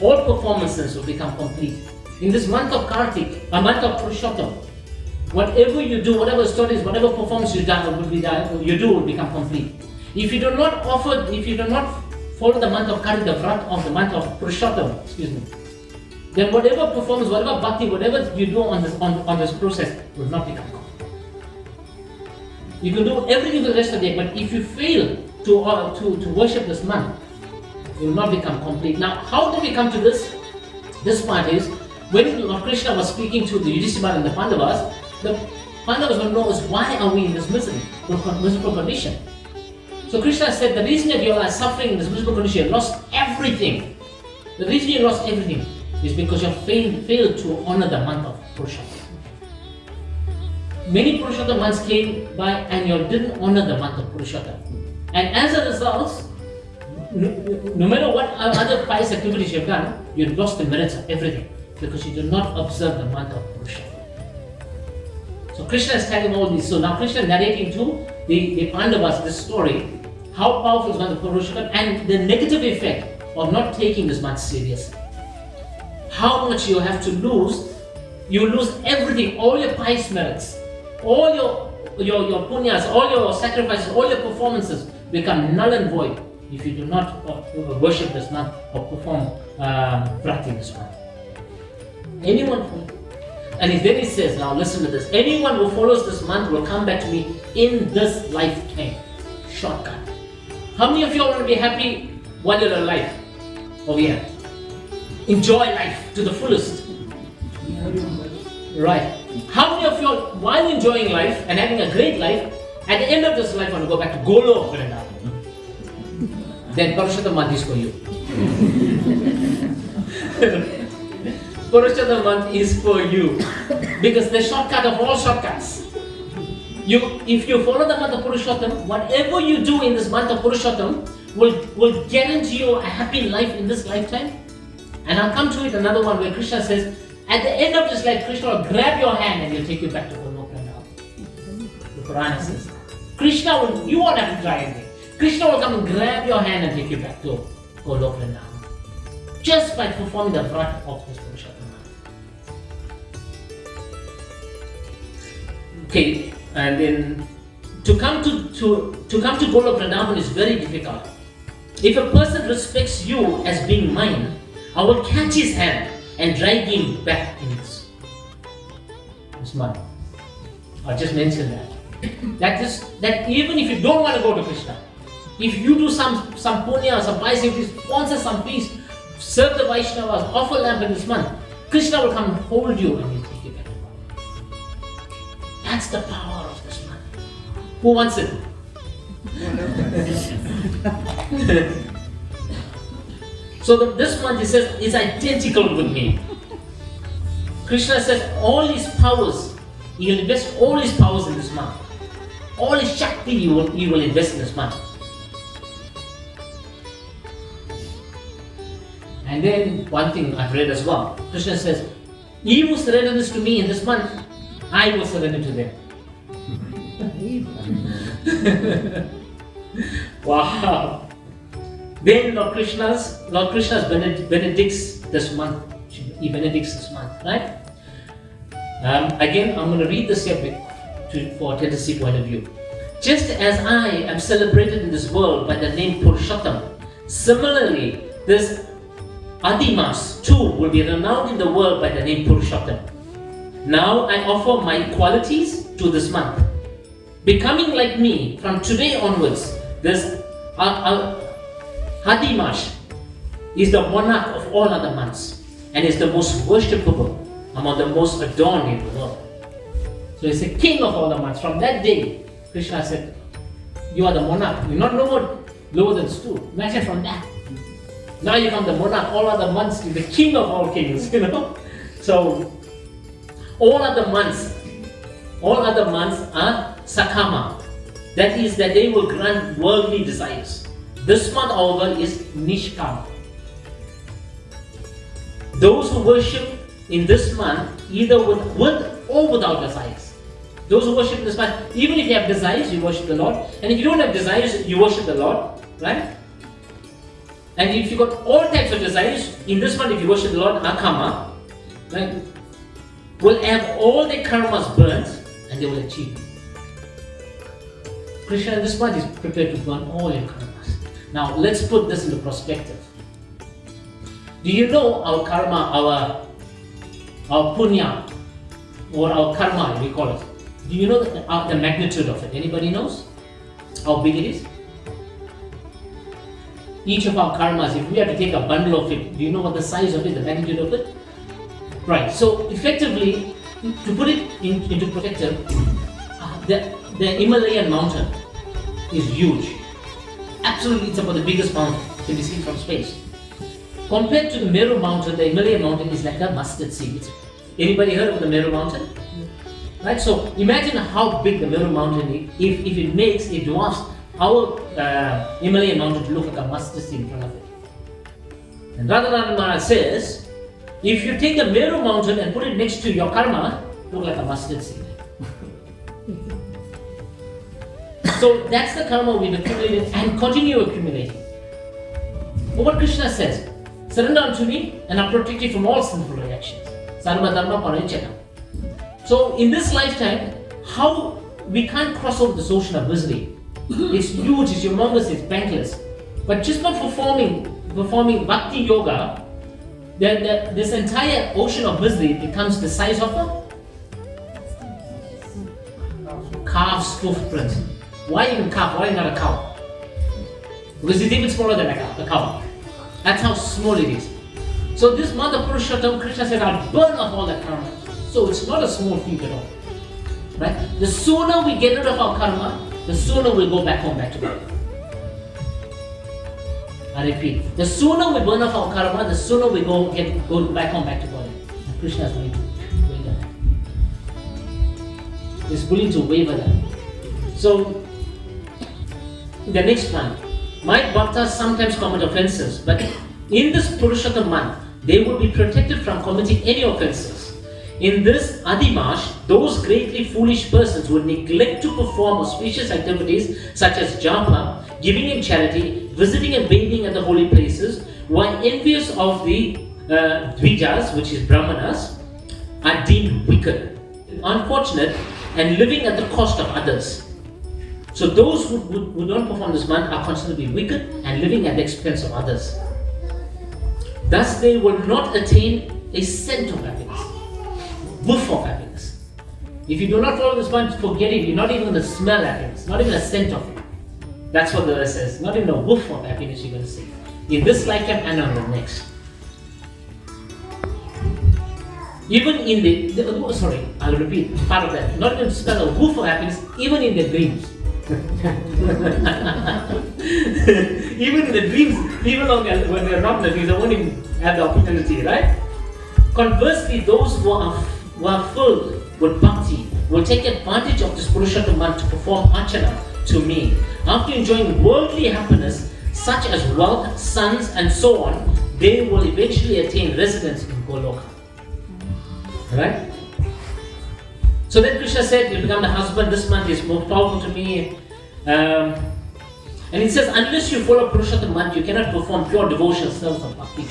all performances will become complete. In this month of Kartik, a month of Purushottam, whatever you do, whatever stories, whatever performance you do will become complete. If you do not follow the month of Kartik, the vrata of the month of Purushottam, then whatever performance, whatever bhakti, whatever you do on this process will not become complete. You can do everything for the rest of the day, but if you fail to worship this month, it will not become complete. Now, how did we come to this? This part is, when Lord Krishna was speaking to the Yudhishthira and the Pandavas want to know is why are we in this miserable condition? So Krishna said, the reason that you are suffering in this miserable condition, you lost everything. The reason you lost everything is because you failed to honor the month of Purushottam. Many Purushottam months came by and you didn't honor the month of Purushottam. And as a result, no matter what other pious activities you have done, you lost the merits of everything because you did not observe the month of Purushottam. So Krishna is telling all this. So now Krishna narrating to the Pandavas this story, how powerful is the month of Purushottam and the negative effect of not taking this month seriously. How much you have to lose. You lose everything, all your pious merits, all your punyas, all your sacrifices, all your performances become null and void if you do not worship this month or perform vrata this month. And then he says, now listen to this, anyone who follows this month will come back to me in this lifetime. Shortcut. How many of you want to be happy while you're alive? Over here. Enjoy life to the fullest. Right. How many of you, while enjoying life and having a great life, at the end of this life want to go back to Goloka? Then Purushottam month is for you. Purushottam month is for you. Because the shortcut of all shortcuts. If you follow the month of Purushottam, whatever you do in this month of Purushottam will guarantee you a happy life in this lifetime. And I'll come to it another one where Krishna says, at the end of this life, Krishna will grab your hand and he'll take you back to Goloka now. The Purana says, you won't have to try anything. Krishna will come and grab your hand and take you back to Goloka now. Just by performing the vrata of this Purushottam. Okay, and then to come to Goloka is very difficult. If a person respects you as being mine, I will catch his hand and drag him back in this month. I just mentioned that. That even if you don't want to go to Krishna, if you do some punya, some pious activities, sponsor some feast, serve the Vaishnavas, offer lamp in this month, Krishna will come and hold you and he'll take you back to God. That's the power of this month. Who wants it? So this month he says is identical with me. Krishna says all his powers, he will invest all his powers in this month. All his Shakti he will invest in this month. And then one thing I've read as well, Krishna says, he who surrenders to me in this month, I will surrender to them. Wow. Then Lord Krishna's benedicts this month. He benedicts this month, right? Again, I'm going to read this here for a tendency point of view. Just as I am celebrated in this world by the name Purushottam, similarly, this Adhik too will be renowned in the world by the name Purushottam. Now I offer my qualities to this month. Becoming like me from today onwards, this Adhik is the monarch of all other months and is the most worshipable among the most adorned in the world. So he's the king of all the months. From that day, Krishna said, you are the monarch. You're not lower than stool. Imagine from that. Now you become the monarch, all other months, you're the king of all kings, you know. So all other months are sakama. That is that they will grant worldly desires. This month, however, is nishkama. Those who worship in this month, either with or without desires. Those who worship in this month, even if you have desires, you worship the Lord. And if you don't have desires, you worship the Lord, right? And if you got all types of desires, in this month, if you worship the Lord, akama, right, will have all their karmas burnt and they will achieve. Krishna in this month is prepared to burn all your karmas. Now, let's put this into perspective. Do you know our karma, our punya, or our karma, we call it? Do you know the magnitude of it? Anybody knows how big it is? Each of our karmas, if we have to take a bundle of it, do you know what the size of it, the magnitude of it? Right, so effectively, to put it into perspective, the Himalayan mountain is huge. Absolutely, it's about the biggest mountain to be seen from space. Compared to the Meru mountain, the Himalayan mountain is like a mustard seed. Anybody heard of the Meru mountain? Right, so imagine how big the Meru mountain is if it dwarfs our Himalayan mountain to look like a mustard seed in front of it. And Radharani Maharaj says, if you take the Meru mountain and put it next to your karma, look like a mustard seed. So that's the karma we've accumulated and continue accumulating. But what Krishna says, surrender unto me and I'll protect you from all sinful reactions. Sarva dharma parichana. So in this lifetime, how we can't cross over this ocean of misery. It's huge, it's humongous, it's bankless. But just by performing bhakti yoga, this entire ocean of misery becomes the size of a calf's footprint. Why even calf? Why not a cow? Because it's even smaller than a cow. That's how small it is. So this month of Purushottam, Krishna said, I'll burn off all that karma. So it's not a small feat at all. Right? The sooner we get rid of our karma, the sooner we'll go back home, back to God. I repeat, the sooner we burn off our karma, the sooner we go back home, back to God. And Krishna is going to waver that. He's willing to waver that. So, the next one, my bhaktas sometimes commit offenses, but in this Purushottam month, they will be protected from committing any offenses. In this Adhik, those greatly foolish persons will neglect to perform auspicious activities such as japa, giving in charity, visiting and bathing at the holy places, while envious of the Dvijas, which is Brahmanas, are deemed wicked. Unfortunate, and living at the cost of others. So those who don't perform this month are considered to be wicked and living at the expense of others. Thus they will not attain a scent of happiness, whiff of happiness. If you do not follow this month, forget it. You're not even going to smell happiness, not even a scent of it. That's what the verse says. Not even a whiff of happiness you're going to see in this lifetime and on the next. Even in I'll repeat part of that. Not even to smell a whiff of happiness, even in the dreams. Even in the dreams, even when they're not in the dreams, they won't even have the opportunity, right? Conversely, those who are filled with bhakti will take advantage of this Purushottam month to perform archana to me. After enjoying worldly happiness such as wealth, sons, and so on, they will eventually attain residence in Goloka. Right? So then Krishna said, "You become the husband. This month is more powerful to me." And it says, unless you follow Purushottam month, you cannot perform pure devotional service of bhakti.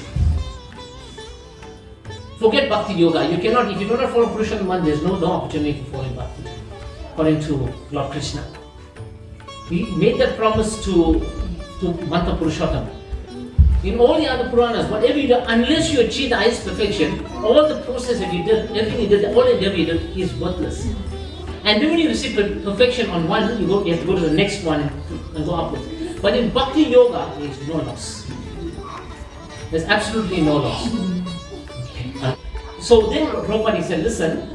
Forget bhakti yoga. You cannot, if you do not follow Purushottam month, there is no opportunity for following bhakti, according to Lord Krishna. He made that promise to month of Purushottam. In all the other Puranas, whatever you do, unless you achieve the highest perfection, all the process that you did, everything you did, all endeavor you did is worthless. And then when you receive perfection on one, you have to go to the next one and go upwards. But in Bhakti Yoga, there is no loss. There's absolutely no loss. Okay. So then Prabhupada said, listen,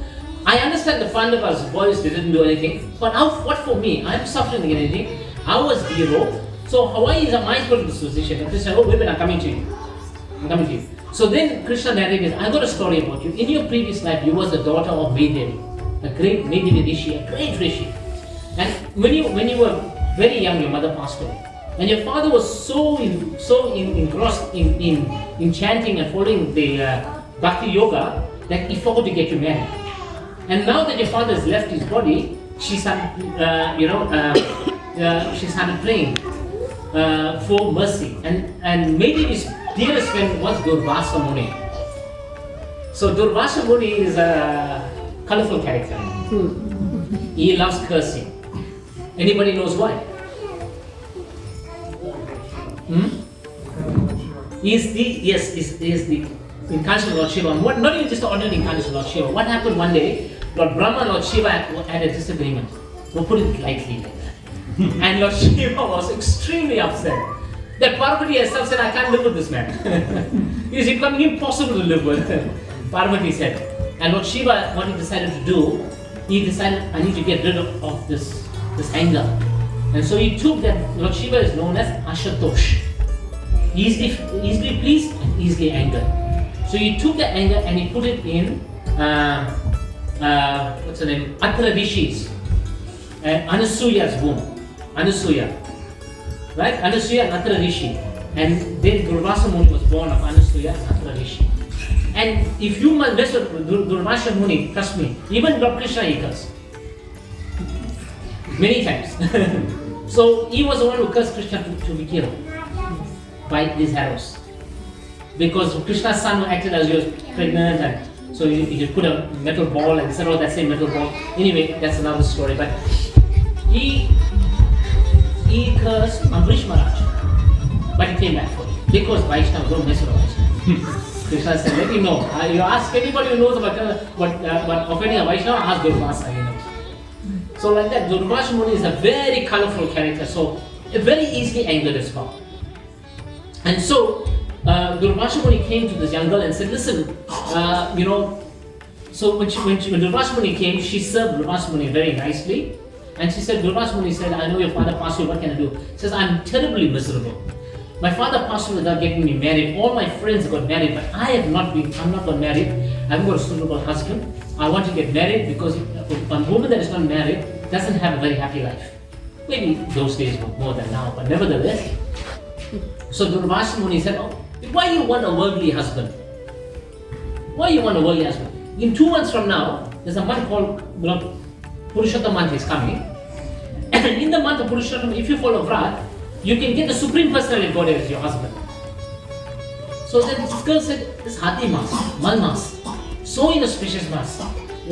I understand the Pandavas, boys, they didn't do anything, but what for me? I'm suffering anything. I was hero. So why is my put in this position? And Krishna said, oh, women are coming to you. I'm coming to you. So then Krishna narrated, I got a story about you. In your previous life, you was the daughter of Vedas, a great Vedas rishi, a great rishi. And when you were very young, your mother passed away. And your father was so engrossed in chanting and following the Bhakti Yoga that he forgot to get you married. And now that your father has left his body, she started, she started praying for mercy. And maybe his dearest friend was Durvasa Muni. So Durvasa Muni is a colorful character. He loves cursing. Anybody knows why? He is the incarnation of Lord Shiva. Not even just the ordinary incarnation of Lord Shiva. What happened one day, Lord Brahma and Lord Shiva had a disagreement. We'll put it lightly like that. And Lord Shiva was extremely upset. That Parvati herself said, I can't live with this man. It is becoming impossible to live with. Parvati said. And Lord Shiva, what he decided to do, he decided, I need to get rid of this anger. And so he took that, Lord Shiva is known as Ashatosh. Easily pleased and easily angered. So he took the anger and he put it in, what's her name? Atra Rishi's, Anasuya's womb. Anasuya. Right? Anasuya and Atra Rishi. And then Durvasa Muni was born of Anasuya and Atra Rishi. And if you mess with Durvasa Muni, trust me, even Lord Krishna he cursed. Many times. So he was the one who cursed Krishna to be killed by these arrows. Because Krishna's son acted as he was pregnant, and so he put a metal ball and said, oh, that's a metal ball. Anyway, that's another story. But he cursed Ambrish Maharaj, but he came back for it. Because Vaishnava, don't mess with Vaishnava. Krishna said, let him know. You ask anybody who knows about offending a Vaishnava, ask Durvasa, he knows. So like that, Durvasa Muni is a very colorful character, so very easily angered as well. And so Durvasa Muni came to this young girl and said, listen, so when Durvasa Muni came, she served Durvasa Muni very nicely. And she said, Durvasa Muni said, I know your father passed away, what can I do? She says, I'm terribly miserable. My father passed away without getting me married. All my friends got married, but I'm not got married. I haven't got a suitable husband. I want to get married because a woman that is not married doesn't have a very happy life. Maybe those days were more than now, but nevertheless. So Durvasa Muni said, oh, why you want a worldly husband? Why you want a worldly husband? In 2 months from now, there's a month called Purushottam month is coming. And in the month of Purushottam, if you follow vrata, you can get the Supreme Personality of God as your husband. So then this girl said, this Hati maas, Mulmas, so inauspicious maas.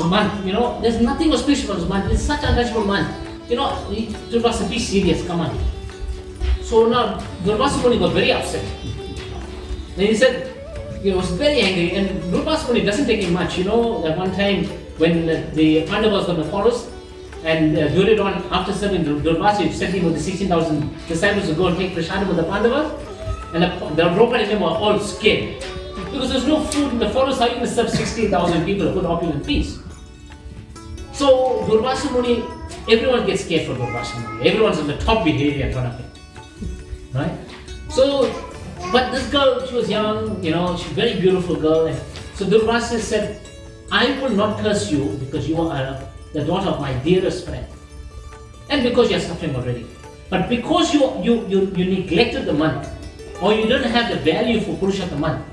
month. There's nothing auspicious about this month. It's such an untouchable month. Durvasa, be serious, come on. So now Durvasa Muni got very upset. And he said, he was very angry, and Durvasa Muni doesn't take him much. That one time when the Pandavas were in the forest, and Duryodhana, after serving Durvasa, he sent him with the 16,000 disciples to go and take Prashadam with the Pandavas, and the Draupadi were all scared. Because there's no food in the forest, how are you going to serve 16,000 people a good opulent feast? So Durvasa Muni, everyone gets scared for Durvasa Muni. Everyone's on the top behavior in front of him. Right? So, but this girl, she was young, she's a very beautiful girl. And so Durvasa said, I will not curse you because you are the daughter of my dearest friend. And because you're suffering already. But because you neglected the month, or you don't have the value for Purushottama month,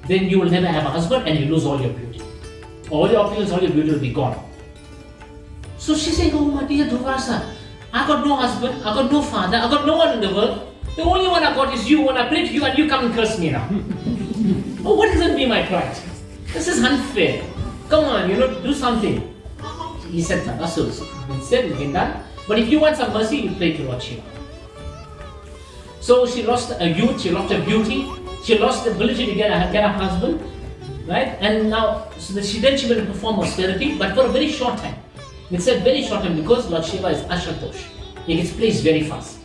then you will never have a husband and you lose all your beauty. All your opulence, all your beauty will be gone. So she said, oh my dear Durvasa, I got no husband, I got no father, I got no one in the world. The only one I got is you. When I pray to you and you come and curse me now. Oh, what does be my pride? This is unfair. Come on, do something. He said, Tadasus, it's said, it's been done. But if you want some mercy, you pray to Lord Shiva. So she lost her youth, she lost her beauty, she lost the ability to get a husband, right? And now, she went to perform austerity, but for a very short time. It said very short time because Lord Shiva is Ashatosh. He gets placed very fast.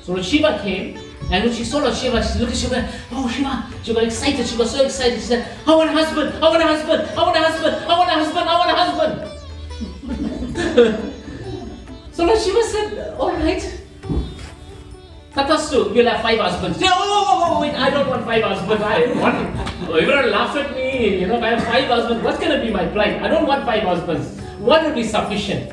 So Lord Shiva came, and when she saw Lord Shiva, she looked at Shiva, oh Shiva, she got excited, she got so excited, she said, I want a husband, I want a husband, I want a husband, I want a husband, I want a husband. So Lord Shiva said, alright. Tatastu, you'll have 5 husbands. Oh, wait, I don't want 5 husbands. I don't want it. Everyone laugh at me. If I have 5 husbands, what's going to be my plight? I don't want 5 husbands. 1 will be sufficient.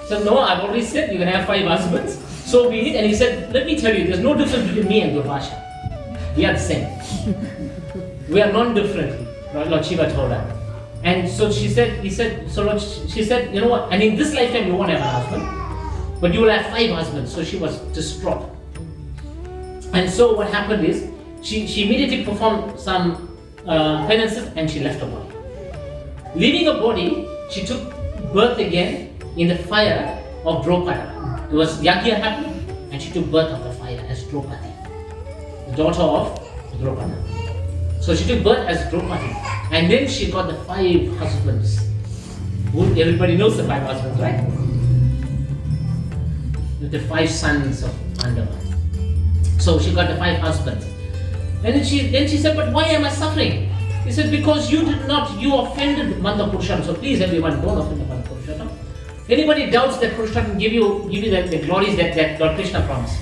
So no, I've already said you can have 5 husbands. So be it. And he said, let me tell you, there's no difference between me and Durvasa. We are the same. We are non-different. Lord Shiva told her. And so she said, she said, you know what? And in this lifetime you won't have a husband, but you will have 5 husbands. So she was distraught. And so what happened is, she immediately performed some penances and she left her body. Leaving her body, she took birth again in the fire of Draupadi. It was Yagya happened and she took birth of the fire as Draupadi, the daughter of Draupadi. So she took birth as Draupadi, and then she got the 5 husbands. Everybody knows the 5 husbands, right? With the 5 sons of Pandava. So she got the 5 husbands. And then she said, but why am I suffering? He said, because you offended the month of Purushottam. So please everyone, don't offend the month of Purushottam. Anybody doubts that Purushottam give you the glories that Lord Krishna promised?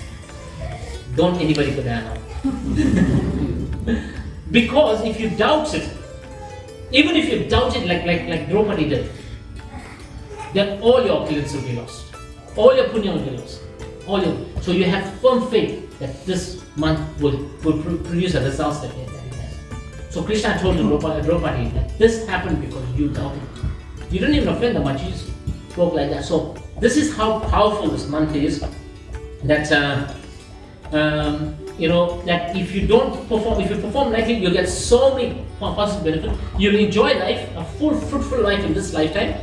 Don't anybody put their hand up. Because if you doubt it, even if you doubt it like Draupadi did, then all your opulence will be lost. All your punya will be lost. So you have firm faith that this month will produce the results that it has. So Krishna told Draupadi that this happened because you doubted. You didn't even offend the month, you just spoke like that. So this is how powerful this month is. That that if you perform lightly, you'll get so many positive benefits. You'll enjoy life, a full, fruitful life in this lifetime.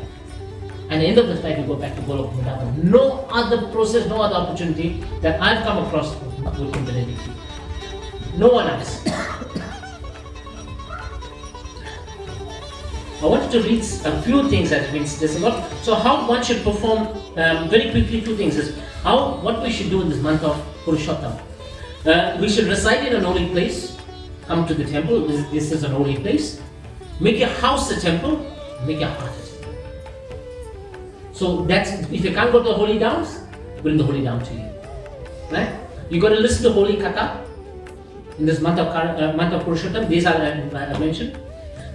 And at the end of this life, you go back to Goloka. No other process, no other opportunity that I've come across will benefit you. No one else. I wanted to read a few things that means there's a lot. So how one should perform, very quickly, 2 things is what we should do in this month of Purushottam. We should reside in an holy place. Come to the temple. This is an holy place. Make your house a temple. Make your heart a temple. So that's, if you can't go to the holy downs, bring the holy down to you. Right? You got to listen to holy katha in this month of Purushottam. These are I mentioned.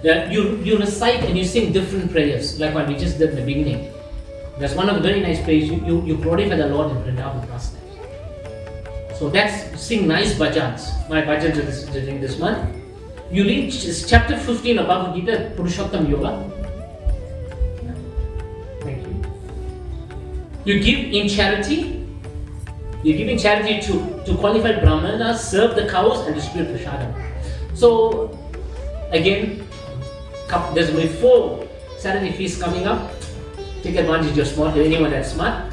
You recite and you sing different prayers, like what we just did in the beginning. That's one of the very nice prayers. You glorify the Lord in Vrindavan last night. So that's sing nice bhajans. My bhajans during this month. You read chapter 15 of Bhagavad Gita, Purushottam Yoga. Thank you. You give in charity. You give in charity to qualified brahmanas, serve the cows and distribute prashadam. So again, there's only 4 Saturday feast coming up. Take advantage of smart, anyone that's smart.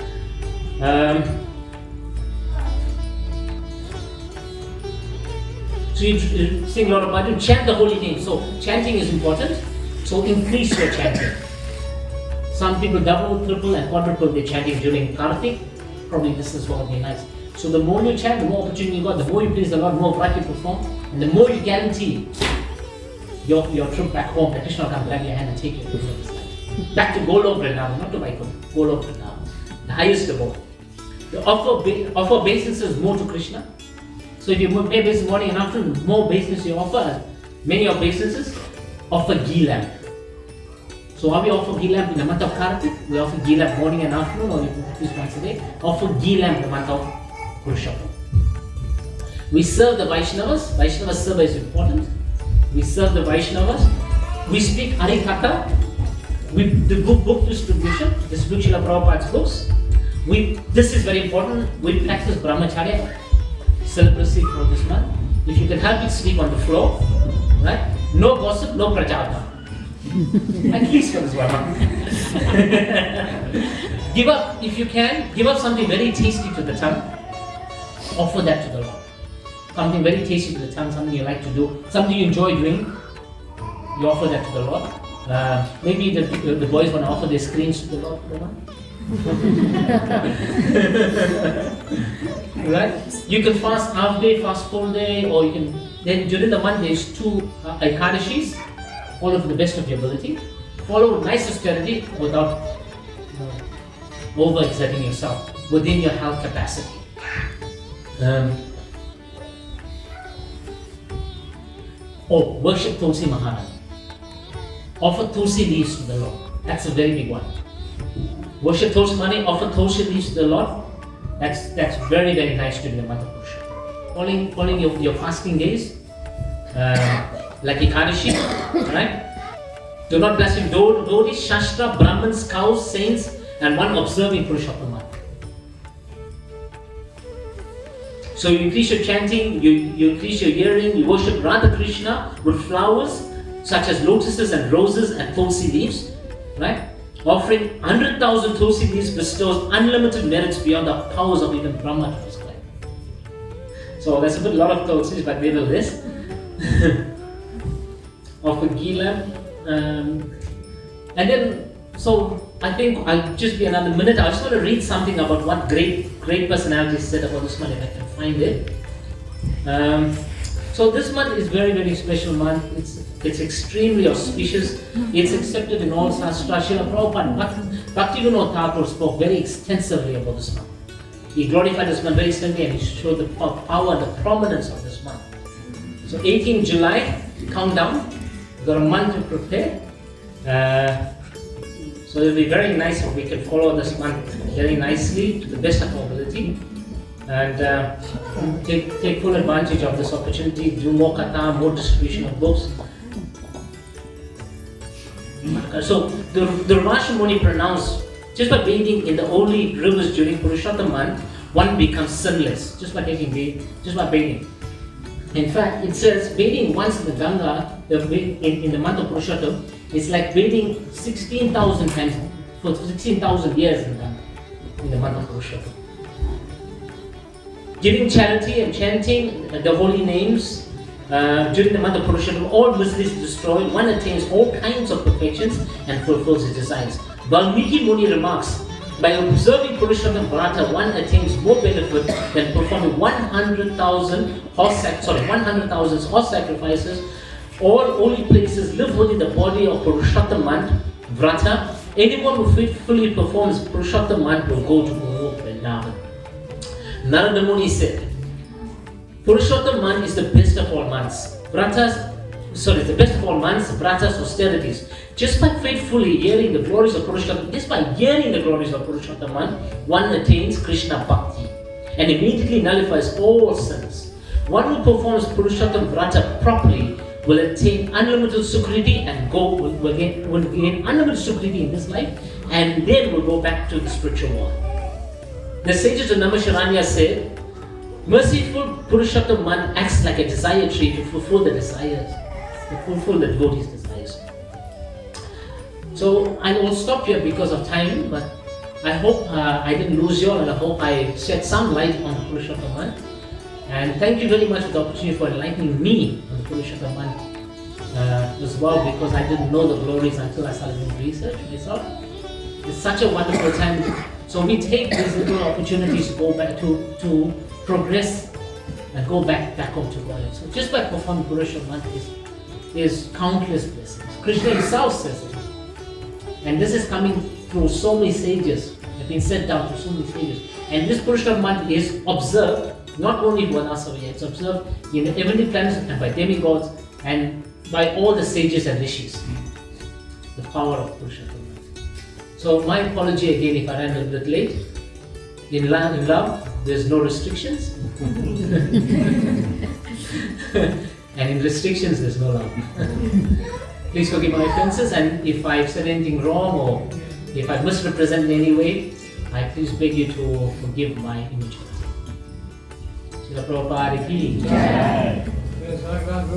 So you sing a lot of bhajan, chant the holy name. So chanting is important. So increase your chanting. Some people double, triple and quadruple their chanting during Kartik. Probably this is what would be nice. So the more you chant, the more opportunity you got, the more you please the Lord, the more vrata you perform, and the more you guarantee your trip back home. The Krishna will come grab your hand and take you to this life. Back to Goloka now, not to Vaikunth, Goloka now. The highest abode. The offer obeisances more to Krishna. So if you pay obeisance morning and afternoon, the more obeisances you offer, many obeisances, offer ghee lamp. So how we offer ghee lamp in the month of Kartik? We offer ghee lamp morning and afternoon, or at least once a day. Offer ghee lamp in the month of Purushottam. We serve the Vaishnavas. Vaishnavas service is important. We serve the Vaishnavas. We speak Harikatha. We do book distribution. Distribute Srila Prabhupada's books. This is very important. We practice Brahmacharya. Celibacy for this month. If you can help it, sleep on the floor. Right? No gossip, no prajata. At least for this one month. Give up, if you can, give up something very tasty to the tongue. Offer that to the Lord. Something very tasty to the tongue, something you like to do, something you enjoy doing. You offer that to the Lord. Maybe the boys want to offer their screens to the Lord for the month. Right? You can fast half day, fast full day, or you can. Then during the month there's 2 Ekadashis. Follow to the best of your ability. Follow nice austerity without over-exerting yourself within your health capacity. Worship Tulsi Maharani. Offer Tulsi leaves to the Lord. That's a very big one. Worship Tulsi Maharani, offer Tulsi leaves to the Lord. That's very, very nice during the month of Purushottam. Following your fasting days, like Ekadashi, right? Do not blaspheme devotees, Shastra, Brahmins, cows, saints, and one observing Purushottama. So you increase your chanting, you increase your hearing, you worship Radha Krishna with flowers such as lotuses and roses and tulsi leaves, right? Offering 100,000 tulsi leaves bestows unlimited merits beyond the powers of even Brahma to prescribe. So that's a lot of tulsis, but we will list. Offer ghee lamp, and then so I think I'll just be another minute. I just want to read something about what great personalities said about this month, if I can find it. So this month is very, very special month. It's extremely auspicious. It's accepted in all Shastra. Srila Prabhupada, Bhaktivinoda Thakur spoke very extensively about this month. He glorified this month very extensively and he showed the power and the prominence of this month. So 18 July, countdown. We've got a month to prepare. So it'll be very nice if we can follow this month very nicely to the best of our ability. And take full advantage of this opportunity, do more katha, more distribution of books. So the Rashi Muni pronounced, just by bathing in the holy rivers during Purushottam month, one becomes sinless, just by bathing. In fact, it says bathing once in the Ganga, in the month of Purushottam, it's like bathing 16,000 times for 16,000 years in Ganga, in the month of Purushottam. Giving charity and chanting the holy names during the month of Purushottam, all miseries destroyed, one attains all kinds of perfections and fulfills his desires. Valmiki Muni remarks, by observing Purushottam vrata, one attains more benefit than performing 100,000 horse sacrifices. All holy places live within the body of Purushottam month vrata. Anyone who faithfully performs Purushottam month will go to Goloka. Narada Muni said, Purushottam month is the best of all months. The best of all months, vratas, austerities. Just by faithfully hearing the glories of Purushottam, month, one attains Krishna Bhakti and immediately nullifies all sins. One who performs Purushottam vrata properly will attain unlimited sukriti and will gain unlimited sukriti in this life, and then will go back to the spiritual world. The sages of Namasharanya said, merciful Purushottam month acts like a desire tree to fulfill the devotees' desires. So I will stop here because of time, but I hope I didn't lose you all, and I hope I shed some light on Purushottama. And thank you very much for the opportunity for enlightening me on the Purushottama as well, because I didn't know the glories until I started doing research myself. It's such a wonderful time. So we take these little opportunities to go back to progress and go back home to God. So just by performing Purusottama is countless blessings. Krishna himself says it. And this is coming through so many sages, have been sent down to so many sages. And this Purusottama is observed not only by us over here, it's observed in the heavenly planets and by demigods and by all the sages and rishis. The power of Purusottama. So my apology again if I ran a little bit late. In love, there's no restrictions. And in restrictions, there's no love. Please forgive my offenses, and if I've said anything wrong or if I misrepresent in any way, I please beg you to forgive my immaturity. Srila Prabhupada ki jai. Yes, I got